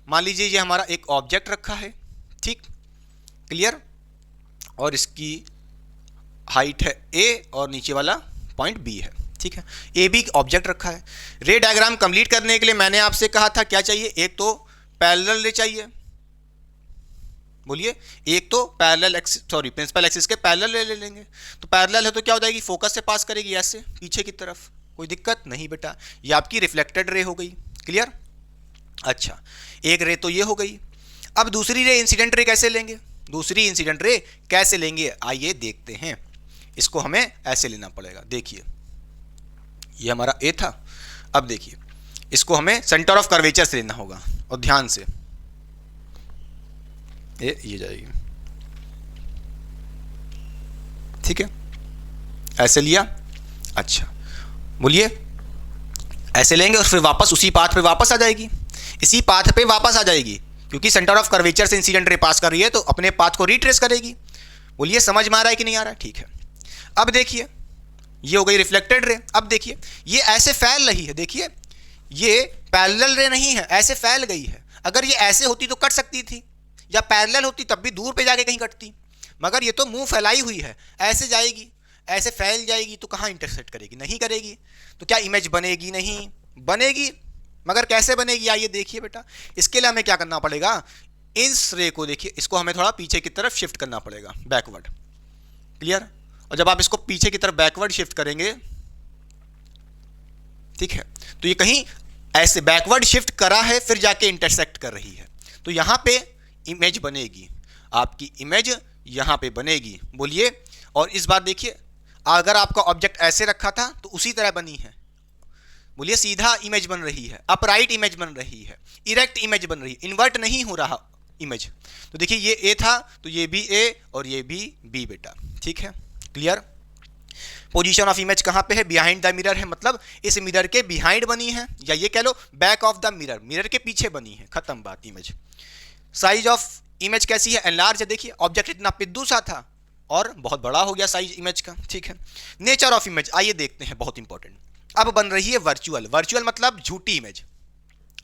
मान लीजिए ये हमारा एक ऑब्जेक्ट रखा है, ठीक, क्लियर, और इसकी हाइट है a और नीचे वाला पॉइंट b है, ठीक है। ए बी ऑब्जेक्ट रखा है। रे डायग्राम कंप्लीट करने के लिए मैंने आपसे कहा था क्या चाहिए, एक तो पैरेलल रे चाहिए, बोलिए, एक तो parallel axis, sorry principal axis के पैरेलल ले लेंगे। तो पैरेलल है तो क्या हो जाएगी, फोकस से पास करेगी ऐसे पीछे की तरफ। कोई दिक्कत नहीं बेटा, ये आपकी रिफ्लेक्टेड रे हो गई। क्लियर? अच्छा, एक रे तो ये हो गई। अब दूसरी रे इंसिडेंट रे कैसे लेंगे, दूसरी इंसिडेंट रे कैसे लेंगे, आइए देखते हैं। इसको हमें ऐसे लेना पड़ेगा। देखिए ये हमारा ए था, अब देखिए इसको हमें सेंटर ऑफ कर्वेचर से लेना होगा, और ध्यान से ये जाएगी, ठीक है, ऐसे लिया। अच्छा, बोलिए, ऐसे लेंगे और फिर वापस उसी पाथ पे वापस आ जाएगी, इसी पाथ पे वापस आ जाएगी, क्योंकि सेंटर ऑफ कर्वेचर से इंसिडेंट रे पास कर रही है तो अपने पाथ को रिट्रेस करेगी। बोलिए समझ में आ रहा है कि नहीं आ रहा है? ठीक है। अब देखिए ये हो गई रिफ्लेक्टेड रे। अब देखिए ये ऐसे फैल रही है, देखिए ये पैरेलल रे नहीं है, ऐसे फैल गई है। अगर ये ऐसे होती तो कट सकती थी, या पैरेलल होती तब भी दूर पे जाके कहीं कटती, मगर ये तो मुंह फैलाई हुई है, ऐसे जाएगी, ऐसे फैल जाएगी, तो कहाँ इंटरसेक्ट करेगी, नहीं करेगी। तो क्या इमेज बनेगी, नहीं बनेगी। मगर कैसे बनेगी, आइए देखिए बेटा। इसके लिए हमें क्या करना पड़ेगा, इस रे को देखिए, इसको हमें थोड़ा पीछे की तरफ शिफ्ट करना पड़ेगा, बैकवर्ड। क्लियर? और जब आप इसको पीछे की तरफ बैकवर्ड शिफ्ट करेंगे, ठीक है, तो ये कहीं ऐसे बैकवर्ड शिफ्ट करा है, फिर जाके इंटरसेक्ट कर रही है, तो यहां पे इमेज बनेगी, आपकी इमेज यहां पे बनेगी। बोलिए, और इस बार देखिए, अगर आपका ऑब्जेक्ट ऐसे रखा था तो उसी तरह बनी है। बोलिए, सीधा इमेज बन रही है, अपराइट इमेज बन रही है, इरेक्ट इमेज बन रही है, इन्वर्ट नहीं हो रहा इमेज। तो देखिए ये ए था तो ये भी ए और ये भी बी बेटा, ठीक है, क्लियर। पोजीशन ऑफ इमेज कहाँ पे है, बिहाइंड द मिरर है, मतलब इस मिरर के बिहाइंड बनी है, या ये कह low back of the mirror, mirror के पीछे बनी है, खत्म बात इमेज। साइज ऑफ इमेज कैसी है, एनलार्ज है। देखिए ऑब्जेक्ट इतना पिद्दू सा था और बहुत बड़ा हो गया साइज इमेज का, ठीक है। नेचर ऑफ इमेज आइए देखते हैं, बहुत इंपॉर्टेंट। अब बन रही है वर्चुअल, वर्चुअल मतलब झूठी इमेज।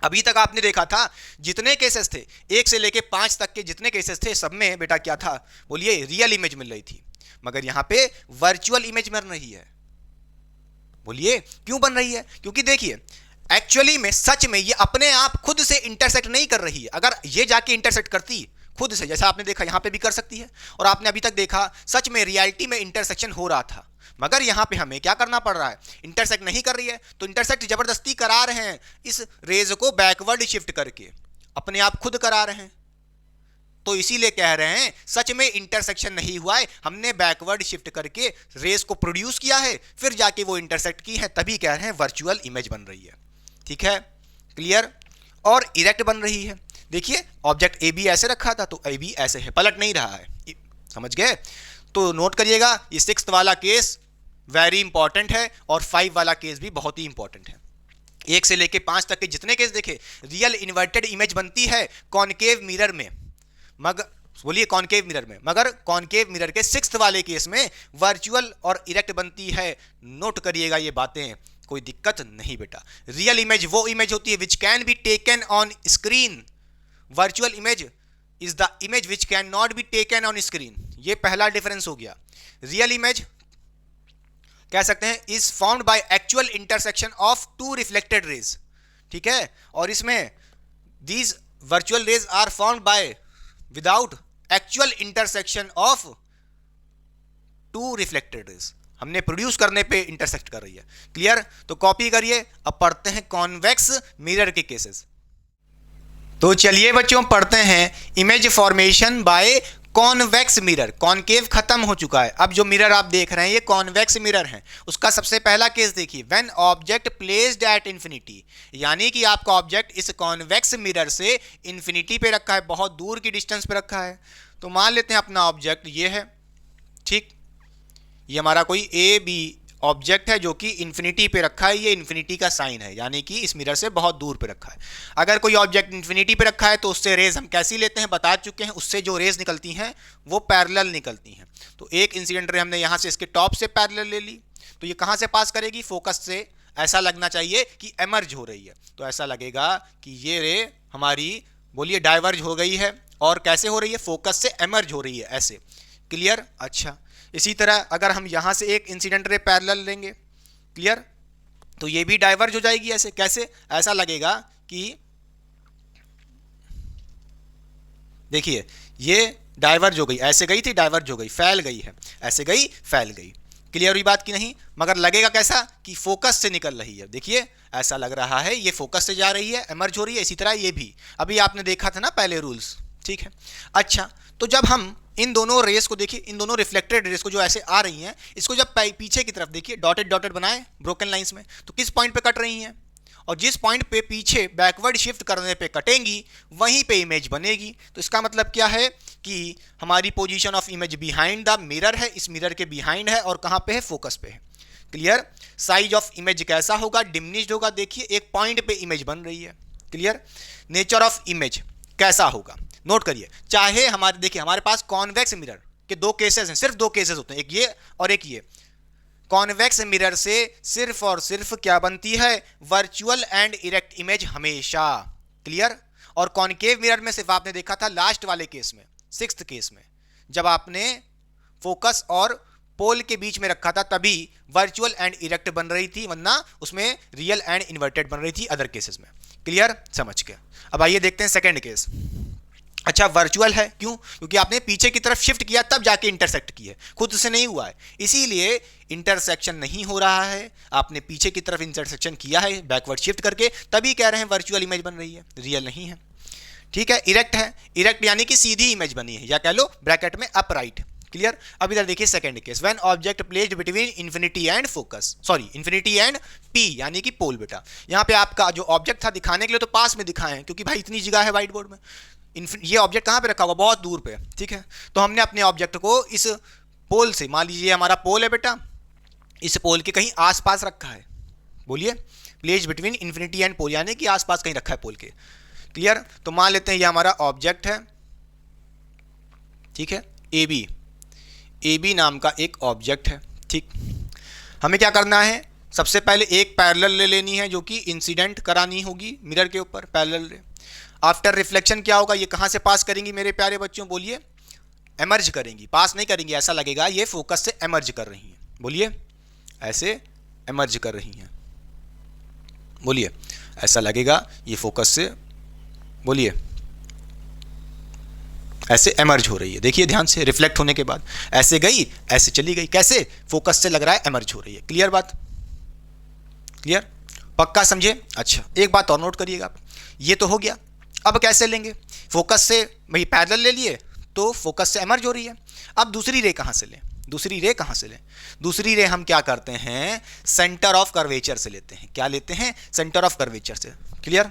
अभी तक आपने देखा था जितने केसेस थे 1 से लेके 5 तक के जितने केसेस थे सब में बेटा क्या था, बोलिए रियल इमेज मिल रही थी, मगर यहां पे वर्चुअल इमेज बन रही है। बोलिए क्यों बन रही है, क्योंकि देखिए एक्चुअली में सच में ये अपने आप खुद से इंटरसेक्ट नहीं कर रही है। अगर ये जाके इंटरसेक्ट करती खुद से, जैसा आपने देखा यहां पे भी कर सकती है, और आपने अभी तक देखा सच में रियलिटी में इंटरसेक्शन हो रहा था, मगर यहां पे हमें क्या करना पड़ रहा है, इंटरसेक्ट नहीं कर रही है, तो इंटरसेक्ट जबरदस्ती करा रहे हैं, इस रेज को बैकवर्ड शिफ्ट करके अपने आप खुद करा रहे हैं। तो इसीलिए कह रहे हैं सच में इंटरसेक्शन नहीं हुआ है, हमने बैकवर्ड शिफ्ट करके रेस को प्रोड्यूस किया है, फिर जाके वो इंटरसेक्ट की है, तभी कह रहे हैं वर्चुअल इमेज बन रही है। ठीक है, क्लियर। और इरेक्ट बन रही है। देखिए ऑब्जेक्ट ए बी ऐसे रखा था तो ए बी ऐसे है, पलट नहीं रहा है, समझ गए। तो नोट करिएगा ये 6th वाला केस वेरी इंपॉर्टेंट है और 5 वाला केस भी बहुत ही इंपॉर्टेंट है। 1 से लेके 5 तक के जितने केस देखे, रियल इन्वर्टेड इमेज बनती है कॉनकेव मिरर में, मगर बोलिए कॉनकेव मिरर में, मगर कॉनकेव मिरर के 6th वाले केस में वर्चुअल और इरेक्ट बनती है। नोट करिएगा ये बातें, कोई दिक्कत नहीं बेटा। रियल इमेज वो इमेज होती है which can be taken on screen, virtual image is the image which can not be taken on screen. ये पहला डिफरेंस हो गया। रियल इमेज कह सकते हैं is formed by actual intersection of 2 reflected rays, ठीक है, और इसमें these virtual rays are formed by without actual intersection of 2 reflected rays, हमने प्रोड्यूस करने पे इंटरसेक्ट कर रही है। क्लियर। तो कॉपी करिए। अब पढ़ते हैं कॉन्वेक्स मिरर के केसेस। तो चलिए बच्चों पढ़ते हैं image formation by convex mirror. Concave खत्म हो चुका है, अब जो मिरर आप देख रहे हैं ये कॉन्वेक्स मिरर है। उसका सबसे पहला केस देखिए, when object placed at infinity, यानी कि आपका ऑब्जेक्ट इस कॉन्वेक्स मिरर से इंफिनिटी पे रखा है, बहुत दूर की डिस्टेंस पे रखा है। तो मान लेते हैं अपना ऑब्जेक्ट ये है, ठीक, ये हमारा कोई ए बी ऑब्जेक्ट है जो कि इंफिनिटी पे रखा है, ये इंफिनिटी का साइन है, यानी कि इस मिरर से बहुत दूर पे रखा है। अगर कोई ऑब्जेक्ट इंफिनिटी पे रखा है तो उससे रेज हम कैसी लेते हैं बता चुके हैं, उससे जो रेज निकलती हैं वो पैरेलल निकलती हैं। तो एक इंसिडेंट रे हमने यहाँ से इसके टॉप से पैरेलल ले ली, तो ये कहाँ से पास करेगी, फोकस से। ऐसा लगना चाहिए कि एमर्ज हो रही है, तो ऐसा लगेगा कि ये रे हमारी बोलिए डाइवर्ज हो गई है, और कैसे हो रही है, फोकस से एमर्ज हो रही है, ऐसे। क्लियर। अच्छा, इसी तरह अगर हम यहाँ से एक इंसिडेंट रे पैरेलल लेंगे, क्लियर, तो ये भी डाइवर्ज हो जाएगी ऐसे। कैसे, ऐसा लगेगा कि देखिए ये डाइवर्ज हो गई, ऐसे गई थी डाइवर्ज हो गई, फैल गई है, ऐसे गई फैल गई। क्लियर हुई बात की नहीं, मगर लगेगा कैसा कि फोकस से निकल रही है। देखिए ऐसा लग रहा है ये फोकस से जा रही है, एमर्ज हो रही है। इसी तरह ये भी, अभी आपने देखा था ना पहले रूल्स, ठीक है। अच्छा, तो जब हम इन दोनों रेस को देखिए, इन दोनों रिफ्लेक्टेड रेस को जो ऐसे आ रही हैं, इसको जब पीछे की तरफ देखिए, डॉटेड डॉटेड बनाए ब्रोकन लाइंस में, तो किस पॉइंट पे कट रही हैं, और जिस पॉइंट पे पीछे बैकवर्ड शिफ्ट करने पे कटेंगी वहीं पे इमेज बनेगी। तो इसका मतलब क्या है कि हमारी position of image behind the mirror है, इस मिरर के बिहाइंड है, और कहाँ पे है, फोकस पे है। क्लियर। साइज ऑफ इमेज कैसा होगा, डिमिनिश्ड होगा। देखिए एक पॉइंट पे इमेज बन रही है। क्लियर। नेचर ऑफ इमेज कैसा होगा, नोट करिए। चाहे हमारे देखिए हमारे पास कॉन्वेक्स मिरर के 2 केसेस हैं, सिर्फ 2 केसेस होते हैं, एक ये और एक ये। कॉन्वेक्स मिरर से सिर्फ और सिर्फ क्या बनती है, वर्चुअल एंड इरेक्ट इमेज हमेशा। क्लियर। और कॉनकेव मिरर में सिर्फ आपने देखा था लास्ट वाले केस में, 6th केस में, जब आपने फोकस और पोल के बीच में रखा था तभी वर्चुअल एंड इरेक्ट बन रही थी, वरना उसमें रियल एंड इन्वर्टेड बन रही थी अदर केसेस में। क्लियर, समझ के। अब आइए देखते हैं सेकंड केस। अच्छा, वर्चुअल है क्यों, क्योंकि आपने पीछे की तरफ शिफ्ट किया तब जाके इंटरसेक्ट किया, खुद से नहीं हुआ है, इसीलिए इंटरसेक्शन नहीं हो रहा है। आपने पीछे की तरफ इंटरसेक्शन किया है बैकवर्ड शिफ्ट करके, तभी कह रहे हैं वर्चुअल इमेज बन रही है, रियल नहीं है। ठीक है। इरेक्ट है, इरेक्ट यानी कि सीधी इमेज बनी है, या कह लो ब्रैकेट में अपराइट। क्लियर। अब इधर देखिए second case, when object placed between infinity and focus, sorry infinity and P यानी कि पोल। बेटा यहाँ पे आपका जो ऑब्जेक्ट था दिखाने के लिए तो पास में दिखाए हैं, क्योंकि भाई इतनी जगह है व्हाइट बोर्ड में। ये ऑब्जेक्ट कहाँ पे रखा हुआ, बहुत दूर पे, ठीक है। तो हमने अपने ऑब्जेक्ट को इस पोल से, मान लीजिए हमारा पोल है बेटा, इस पोल के कहीं आसपास रखा है, बोलिए, place between infinity and pole, यानी कि आसपास कहीं रखा है पोल के। क्लियर? तो मान लेते हैं ये हमारा ऑब्जेक्ट है, ठीक है, ए बी नाम का एक ऑब्जेक्ट है। ठीक, हमें क्या करना है, सबसे पहले एक पैरेलल ले लेनी है जो कि इंसिडेंट करानी होगी मिरर के ऊपर, पैरेलल रे। आफ्टर रिफ्लेक्शन क्या होगा, ये कहाँ से पास करेंगी मेरे प्यारे बच्चों, बोलिए, एमर्ज करेंगी, पास नहीं करेंगी, ऐसा लगेगा ये फोकस से एमर्ज कर रही हैं, बोलिए, ऐसे एमर्ज कर रही हैं, बोलिए, ऐसा लगेगा ये फोकस से, बोलिए, ऐसे एमर्ज हो रही है। देखिए ध्यान से, रिफ्लेक्ट होने के बाद ऐसे गई, ऐसे चली गई, कैसे, फोकस से लग रहा है एमर्ज हो रही है। क्लियर बात? क्लियर? पक्का समझे? अच्छा, एक बात और नोट करिएगा आप, ये तो हो गया, अब कैसे लेंगे, फोकस से भाई पैरेलल ले लिए तो फोकस से एमर्ज हो रही है, अब दूसरी रे कहाँ से लें, दूसरी रे कहाँ से लें, दूसरी रे हम क्या करते हैं, सेंटर ऑफ कर्वेचर से लेते हैं। क्या लेते हैं? सेंटर ऑफ कर्वेचर से। क्लियर?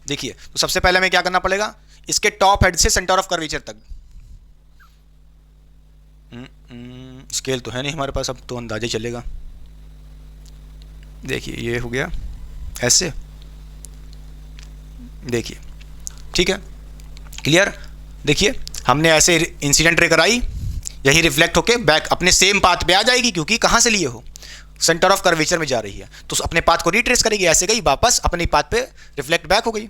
देखिए, तो सबसे पहले हमें क्या करना पड़ेगा, इसके टॉप हेड से सेंटर ऑफ कर्वेचर तक, स्केल तो है नहीं हमारे पास, अब तो अंदाजे चलेगा। देखिए ये हो गया ऐसे, देखिए, ठीक है, क्लियर? देखिए हमने ऐसे इंसिडेंट रे कराई, यही रिफ्लेक्ट होके बैक अपने सेम पाथ पे आ जाएगी, क्योंकि कहाँ से लिए हो, सेंटर ऑफ कर्वेचर में जा रही है, तो अपने पाथ को रिट्रेस करेगी, ऐसे गई वापस अपने पाथ पे रिफ्लेक्ट बैक हो गई।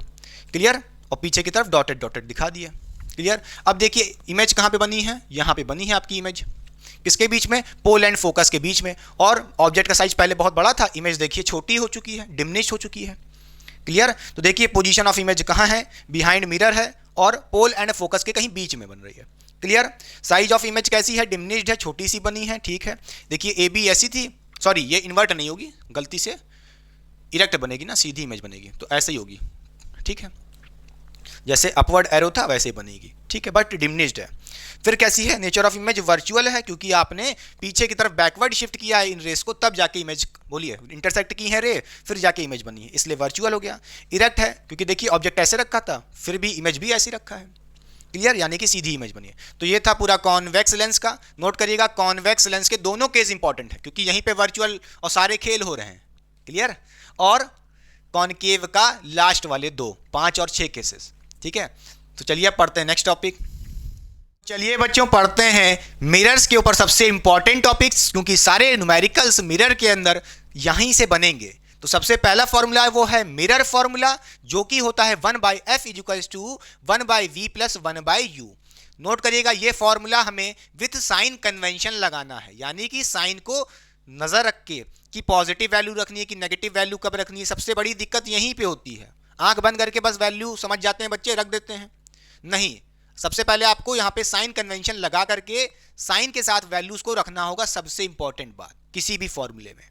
क्लियर? और पीछे की तरफ डॉटेड डॉटेड दिखा दिया। क्लियर? अब देखिए इमेज कहाँ पे बनी है, यहाँ पे बनी है आपकी इमेज, किसके बीच में, पोल एंड फोकस के बीच में, और ऑब्जेक्ट का साइज पहले बहुत बड़ा था, इमेज देखिए छोटी हो चुकी है, डिमिनिश हो चुकी है। क्लियर? तो देखिए पोजीशन ऑफ इमेज कहाँ है, बिहाइंड मिरर है और पोल एंड फोकस के कहीं बीच में बन रही है। क्लियर? साइज ऑफ इमेज कैसी है, डिमिनिश्ड है, छोटी सी बनी है। ठीक है, देखिए ए बी ऐसी थी, सॉरी ये इन्वर्ट नहीं होगी, गलती से इरेक्ट बनेगी ना, सीधी इमेज बनेगी, तो ऐसे ही होगी। ठीक है, जैसे अपवर्ड एरो था वैसे ही बनेगी। ठीक है, बट डिमिनिश्ड है। फिर कैसी है, नेचर ऑफ इमेज वर्चुअल है, क्योंकि आपने पीछे की तरफ बैकवर्ड शिफ्ट किया है इन रेस को, तब जाके इमेज, बोलिए, इंटरसेक्ट की है रे, फिर जाके इमेज बनी है, इसलिए वर्चुअल हो गया। इरेक्ट है, क्योंकि देखिए ऑब्जेक्ट ऐसे रखा था, फिर भी इमेज भी ऐसी रखा है। क्लियर? यानी कि सीधी इमेज बनी है। तो ये था पूरा कॉन्वेक्स लेंस का। नोट करिएगा, कॉन्वेक्स लेंस के दोनों केस इंपॉर्टेंट है, क्योंकि यहीं पे वर्चुअल और सारे खेल हो रहे हैं। क्लियर? और कॉनकेव का लास्ट वाले 2, 5 और 6 केसेस। ठीक है, तो चलिए अब पढ़ते हैं नेक्स्ट टॉपिक। चलिए बच्चों पढ़ते हैं मिरर्स के ऊपर सबसे इंपॉर्टेंट टॉपिक्स, क्योंकि सारे न्यूमेरिकल्स मिरर के अंदर यहीं से बनेंगे। तो सबसे पहला फॉर्मूला है वो है मिरर फॉर्मूला, जो कि होता है 1/f = 1/v + 1/u। नोट करिएगा, ये फॉर्मूला हमें विथ साइन कन्वेंशन लगाना है, यानी कि साइन को नजर रख के कि पॉजिटिव वैल्यू रखनी है कि नेगेटिव वैल्यू कब रखनी है। सबसे बड़ी दिक्कत यहीं पे होती है, आंख बंद करके बस वैल्यू समझ जाते हैं बच्चे, रख देते हैं। नहीं, सबसे पहले आपको यहाँ पे साइन कन्वेंशन लगा करके साइन के साथ वैल्यूज को रखना होगा, सबसे इंपॉर्टेंट बात किसी भी फॉर्मूले में।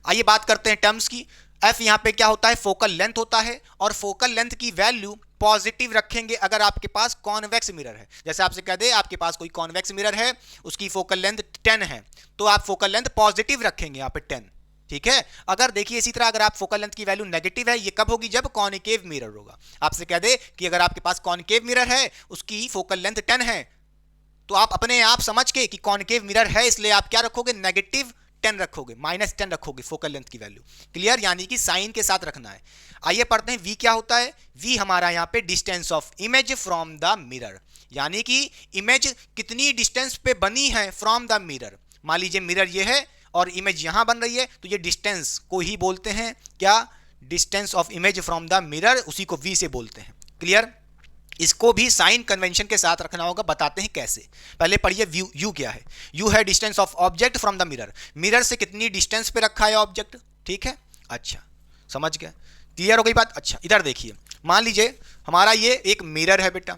आइए बात करते हैं टर्म्स की। एफ यहाँ पे क्या होता है, फोकल लेंथ होता है, और फोकल लेंथ की वैल्यू पॉजिटिव रखेंगे अगर आपके पास कॉन्वेक्स मिरर है। जैसे आपसे कह दे आपके पास कोई कॉन्वेक्स मिरर है, उसकी फोकल लेंथ 10 है, तो आप फोकल लेंथ पॉजिटिव रखेंगे यहाँ पे 10। ठीक है, अगर देखिए इसी तरह अगर आप फोकल लेंथ की वैल्यू नेगेटिव है, ये कब होगी, जब कॉनकेव मिरर होगा। आपसे कह दे कि अगर आपके पास कॉनकेव मिरर है, उसकी फोकल लेंथ 10 है, तो आप अपने आप समझ के कि कॉनकेव मिरर है, इसलिए आप क्या रखोगे, नेगेटिव 10 रखोगे, -10 रखोगे फोकल लेंथ की वैल्यू। क्लियर? यानी कि साइन के साथ रखना है। आइए पढ़ते हैं वी क्या होता है। वी हमारा यहाँ पे distance of image from the mirror, यानी कि इमेज कितनी डिस्टेंस पे बनी है फ्रॉम द मिरर। मान लीजिए मिरर ये है और इमेज यहां बन रही है, तो ये डिस्टेंस को ही बोलते हैं क्या, distance of image from the mirror, उसी को वी से बोलते हैं। क्लियर? इसको भी साइन कन्वेंशन के साथ रखना होगा, बताते हैं कैसे। पहले पढ़िए व्यू, यू क्या है। यू है distance of object from the mirror, mirror से कितनी डिस्टेंस पे रखा है ऑब्जेक्ट। ठीक है, अच्छा समझ गया, क्लियर हो गई बात। अच्छा इधर देखिए, मान लीजिए हमारा ये एक मिरर है बेटा,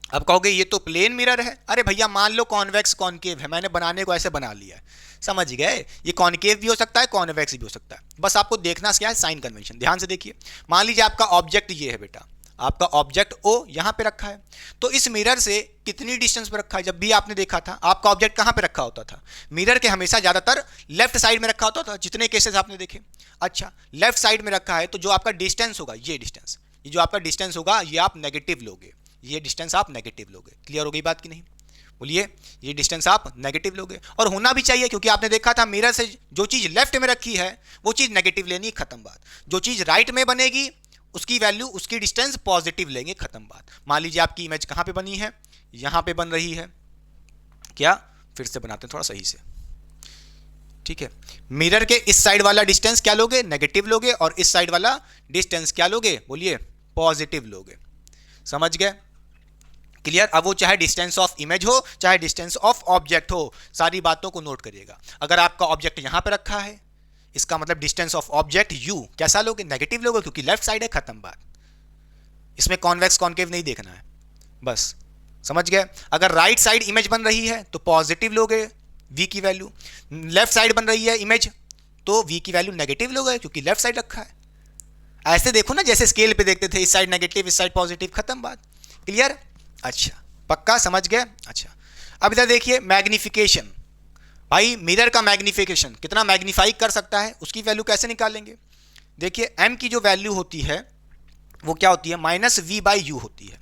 अब कहोगे ये तो प्लेन मिरर है। अरे भैया मान लो कॉन्वेक्स कॉनकेव है, मैंने बनाने को ऐसे बना लिया है, समझ गए, ये कॉनकेव भी हो सकता है, कॉन्वेक्स भी हो सकता है, बस आपको देखना क्या है, साइन कन्वेंशन। ध्यान से देखिए, मान लीजिए आपका ऑब्जेक्ट ये है बेटा, आपका ऑब्जेक्ट ओ यहां पे रखा है, तो इस मिरर से कितनी डिस्टेंस पे रखा है। जब भी आपने देखा था आपका ऑब्जेक्ट कहां पे रखा होता था, मिरर के हमेशा ज्यादातर लेफ्ट साइड में रखा होता था, जितने केसेस आपने देखे। अच्छा लेफ्ट साइड में रखा है, तो जो आपका डिस्टेंस होगा, ये डिस्टेंस, ये जो आपका डिस्टेंस होगा, ये आप नेगेटिव लोगे, ये डिस्टेंस आप नेगेटिव लोगे। क्लियर हो गई बात कि नहीं? बोलिए, ये डिस्टेंस आप नेगेटिव लोगे, और होना भी चाहिए, क्योंकि आपने देखा था मिरर से जो चीज़ लेफ्ट में रखी है वो चीज़ नेगेटिव लेनी, खत्म बात। जो चीज़ राइट में बनेगी उसकी वैल्यू, उसकी डिस्टेंस पॉजिटिव लेंगे, खत्म बात। मान लीजिए आपकी इमेज कहाँ पे बनी है, यहाँ पे बन रही है क्या, फिर से बनाते हैं थोड़ा सही से, ठीक है। मिरर के इस साइड वाला डिस्टेंस क्या लोगे, नेगेटिव लोगे, और इस साइड वाला डिस्टेंस क्या लोगे, बोलिए पॉजिटिव लोगे। समझ गए, क्लियर। अब वो चाहे डिस्टेंस ऑफ इमेज हो चाहे डिस्टेंस ऑफ ऑब्जेक्ट हो, सारी बातों को नोट करिएगा। अगर आपका ऑब्जेक्ट यहां पे रखा है, इसका मतलब डिस्टेंस ऑफ ऑब्जेक्ट यू कैसा लोगे, नेगेटिव लोगे, क्योंकि लेफ्ट साइड है, खत्म बात। इसमें कॉन्वेक्स कॉन्केव नहीं देखना है, बस समझ गए। अगर राइट साइड इमेज बन रही है तो पॉजिटिव लोगे v की वैल्यू, लेफ्ट साइड बन रही है इमेज तो v की वैल्यू नेगेटिव लोगे, क्योंकि लेफ्ट साइड रखा है। ऐसे देखो ना, जैसे स्केल पे देखते थे, इस साइड नेगेटिव इस साइड पॉजिटिव, खत्म बात, क्लियर। अच्छा, पक्का समझ गए। अच्छा, अब इधर देखिए मैग्निफिकेशन। भाई मिरर का मैग्निफिकेशन कितना मैग्नीफाई कर सकता है, उसकी वैल्यू कैसे निकालेंगे। देखिए m की जो वैल्यू होती है वो क्या होती है, -v/u होती है,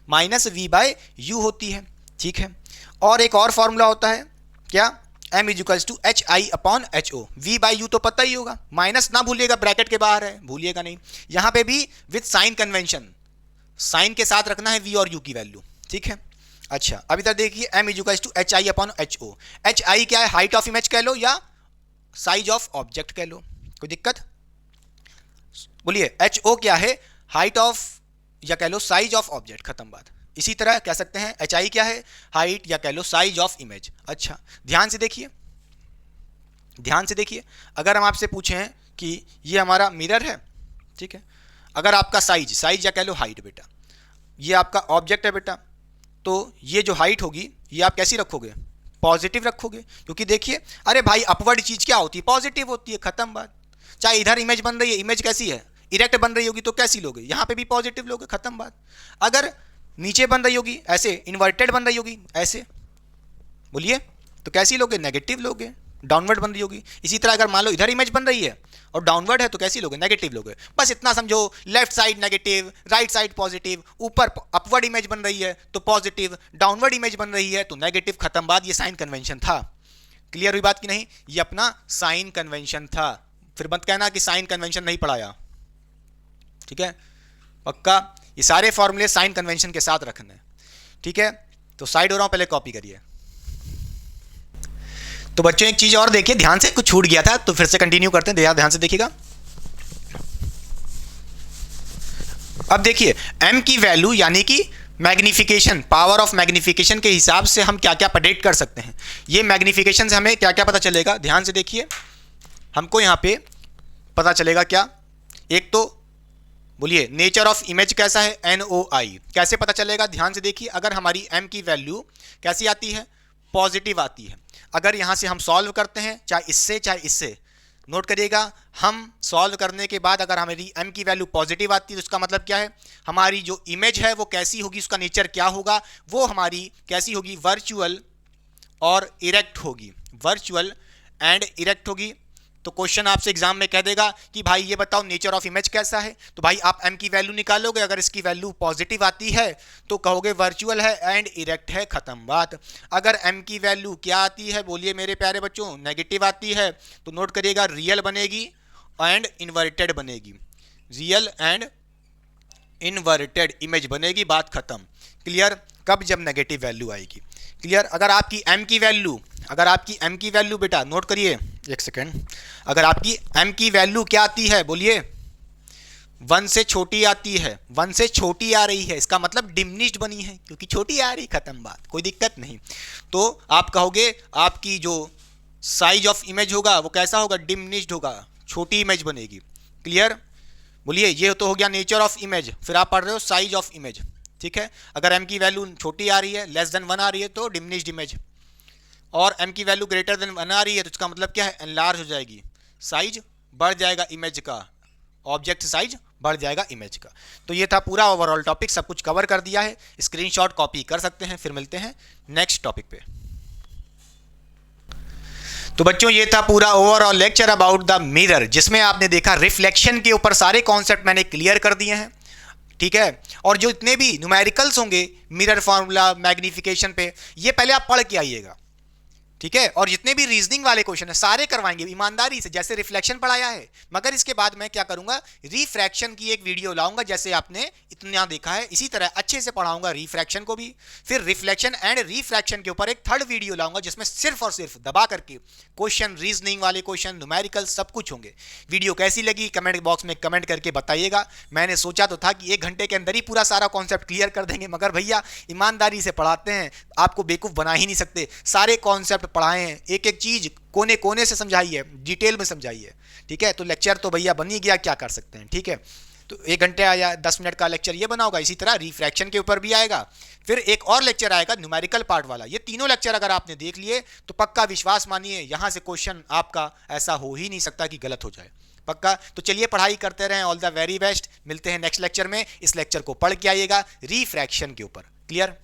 -v/u होती है, ठीक है। और एक और फॉर्मूला होता है क्या, m = hi/ho। v/u तो पता ही होगा, माइनस ना भूलिएगा, ब्रैकेट के बाहर है, भूलिएगा नहीं। यहां पे भी विद साइन कन्वेंशन, साइन के साथ रखना है v और u की वैल्यू, ठीक है। अच्छा, अब इधर देखिए m = hi/ho। hi क्या है, हाइट ऑफ इमेज कह लो या साइज ऑफ ऑब्जेक्ट कह लो, कोई दिक्कत, बोलिए। ho क्या है, हाइट ऑफ या कह लो साइज ऑफ ऑब्जेक्ट, खत्म बात। इसी तरह कह सकते हैं hi क्या है, हाइट या कह लो साइज ऑफ इमेज। अच्छा, ध्यान से देखिए, ध्यान से देखिए, अगर हम आपसे पूछें कि ये हमारा मिरर है, ठीक है, अगर आपका साइज, साइज या कह लो हाइट बेटा, ये आपका ऑब्जेक्ट है बेटा, तो ये जो हाइट होगी ये आप कैसी रखोगे, पॉजिटिव रखोगे, क्योंकि देखिए अरे भाई अपवर्ड चीज क्या होती है, पॉजिटिव होती है, खत्म बात। चाहे इधर इमेज बन रही है, इमेज कैसी है, इरेक्ट बन रही होगी तो कैसी लोगे, यहाँ पे भी पॉजिटिव लोगे, खत्म बात। अगर नीचे बन रही होगी ऐसे, इन्वर्टेड बन रही होगी ऐसे, बोलिए, तो कैसी लोगे, नेगेटिव लोगे, डाउनवर्ड बन रही होगी। इसी तरह अगर मान लो इधर इमेज बन रही है और डाउनवर्ड है तो कैसी लोगे, नेगेटिव लोगे। बस इतना समझो, left side negative, right side positive, ऊपर अपवर्ड इमेज बन रही है तो पॉजिटिव, डाउनवर्ड इमेज बन रही है तो नेगेटिव, खत्म बात। ये साइन कन्वेंशन था, क्लियर हुई बात की नहीं, ये अपना साइन कन्वेंशन था। फिर मत कहना कि साइन कन्वेंशन नहीं पढ़ाया, ठीक है, पक्का। ये सारे फॉर्मूले साइन कन्वेंशन के साथ रखने, ठीक है। तो साइड हो रहा हूं, पहले कॉपी करिए। तो बच्चों एक चीज और देखिए, ध्यान से, कुछ छूट गया था तो फिर से कंटिन्यू करते हैं, ध्यान से देखिएगा। अब देखिए m की वैल्यू यानी कि मैग्निफिकेशन, पावर ऑफ मैग्निफिकेशन के हिसाब से हम क्या क्या प्रेडिक्ट कर सकते हैं। ये मैग्निफिकेशन से हमें क्या क्या पता चलेगा, ध्यान से देखिए। हमको यहाँ पे पता चलेगा क्या, एक तो बोलिए नेचर ऑफ इमेज कैसा है, NOI कैसे पता चलेगा, ध्यान से देखिए। अगर हमारी m की वैल्यू कैसी आती है, पॉजिटिव आती है, अगर यहाँ से हम सॉल्व करते हैं चाहे इससे, नोट करिएगा, हम सॉल्व करने के बाद अगर हमारी m की वैल्यू पॉजिटिव आती है तो उसका मतलब क्या है, हमारी जो इमेज है वो कैसी होगी, उसका नेचर क्या होगा, वो हमारी कैसी होगी, वर्चुअल और इरेक्ट होगी, वर्चुअल एंड इरेक्ट होगी। तो क्वेश्चन आपसे एग्जाम में कह देगा कि भाई ये बताओ नेचर ऑफ इमेज कैसा है, तो भाई आप m की वैल्यू निकालोगे, अगर इसकी वैल्यू पॉजिटिव आती है तो कहोगे वर्चुअल है एंड इरेक्ट है, खत्म बात। अगर m की वैल्यू क्या आती है, बोलिए मेरे प्यारे बच्चों, नेगेटिव आती है, तो नोट करिएगा रियल बनेगी एंड इन्वर्टेड बनेगी, रियल एंड इन्वर्टेड इमेज बनेगी, बात खत्म, क्लियर। कब, जब नेगेटिव वैल्यू आएगी, क्लियर। अगर आपकी m की वैल्यू बेटा नोट करिए, एक सेकेंड, अगर आपकी m की वैल्यू क्या आती है, बोलिए 1 से छोटी आती है, 1 से छोटी आ रही है, इसका मतलब डिमिनिश्ड बनी है, क्योंकि छोटी आ रही, खत्म बात, कोई दिक्कत नहीं। तो आप कहोगे आपकी जो साइज ऑफ इमेज होगा वो कैसा होगा, डिमिनिश्ड होगा, छोटी इमेज बनेगी, क्लियर। बोलिए ये तो हो गया नेचर ऑफ इमेज, फिर आप पढ़ रहे हो साइज ऑफ इमेज, ठीक है। अगर m की वैल्यू छोटी आ रही है, लेस देन 1 आ रही है तो डिमिनिश्ड इमेज, और m की वैल्यू ग्रेटर देन 1 आ रही है तो इसका मतलब क्या है, एनलार्ज हो जाएगी, साइज बढ़ जाएगा इमेज का, ऑब्जेक्ट साइज बढ़ जाएगा इमेज का। तो ये था पूरा ओवरऑल टॉपिक, सब कुछ कवर कर दिया है, स्क्रीनशॉट कॉपी कर सकते हैं। फिर मिलते हैं नेक्स्ट टॉपिक पे। तो बच्चों ये था पूरा overall lecture about the mirror, जिसमें आपने देखा रिफ्लेक्शन के ऊपर सारे कॉन्सेप्ट मैंने क्लियर कर दिए हैं। ठीक है। और जो इतने भी न्यूमेरिकल्स होंगे मिरर फार्मूला, मैग्निफिकेशन पे, ये पहले आप पढ़ के आइएगा, ठीक है। और जितने भी रीजनिंग वाले क्वेश्चन है सारे करवाएंगे ईमानदारी से, जैसे रिफ्लेक्शन पढ़ाया है। मगर इसके बाद मैं क्या करूंगा, रिफ्रैक्शन की एक वीडियो लाऊंगा, जैसे आपने इतना देखा है इसी तरह अच्छे से पढ़ाऊंगा रिफ्रैक्शन को भी। फिर रिफ्लेक्शन एंड रिफ्रैक्शन के ऊपर एक थर्ड वीडियो लाऊंगा, जिसमें सिर्फ और सिर्फ दबा करके क्वेश्चन, रीजनिंग वाले क्वेश्चन, न्यूमेरिकल सब कुछ होंगे। वीडियो कैसी लगी कमेंट बॉक्स में कमेंट करके बताइएगा। मैंने सोचा तो था कि 1 घंटे के अंदर ही पूरा सारा कॉन्सेप्ट क्लियर कर देंगे, मगर भैया ईमानदारी से पढ़ाते हैं, आपको बेवकूफ बना ही नहीं सकते। सारे कॉन्सेप्ट पढ़ाए हैं, एक एक चीज कोने कोने से समझाइए, डिटेल में समझाइए, ठीक है। तो लेक्चर तो भैया बन ही गया, क्या कर सकते हैं, ठीक है। तो 1 घंटे या 10 मिनट का लेक्चर ये बना होगा। इसी तरह रिफ्रैक्शन के ऊपर भी आएगा, फिर एक और लेक्चर आएगा न्यूमेरिकल पार्ट वाला। ये तीनों लेक्चर अगर आपने देख लिए तो पक्का विश्वास मानिए, यहां से क्वेश्चन आपका ऐसा हो ही नहीं सकता कि गलत हो जाए, पक्का। तो चलिए पढ़ाई करते रहें, ऑल द वेरी बेस्ट। मिलते हैं नेक्स्ट लेक्चर में। इस लेक्चर को पढ़ के आइएगा रिफ्रैक्शन के ऊपर, क्लियर।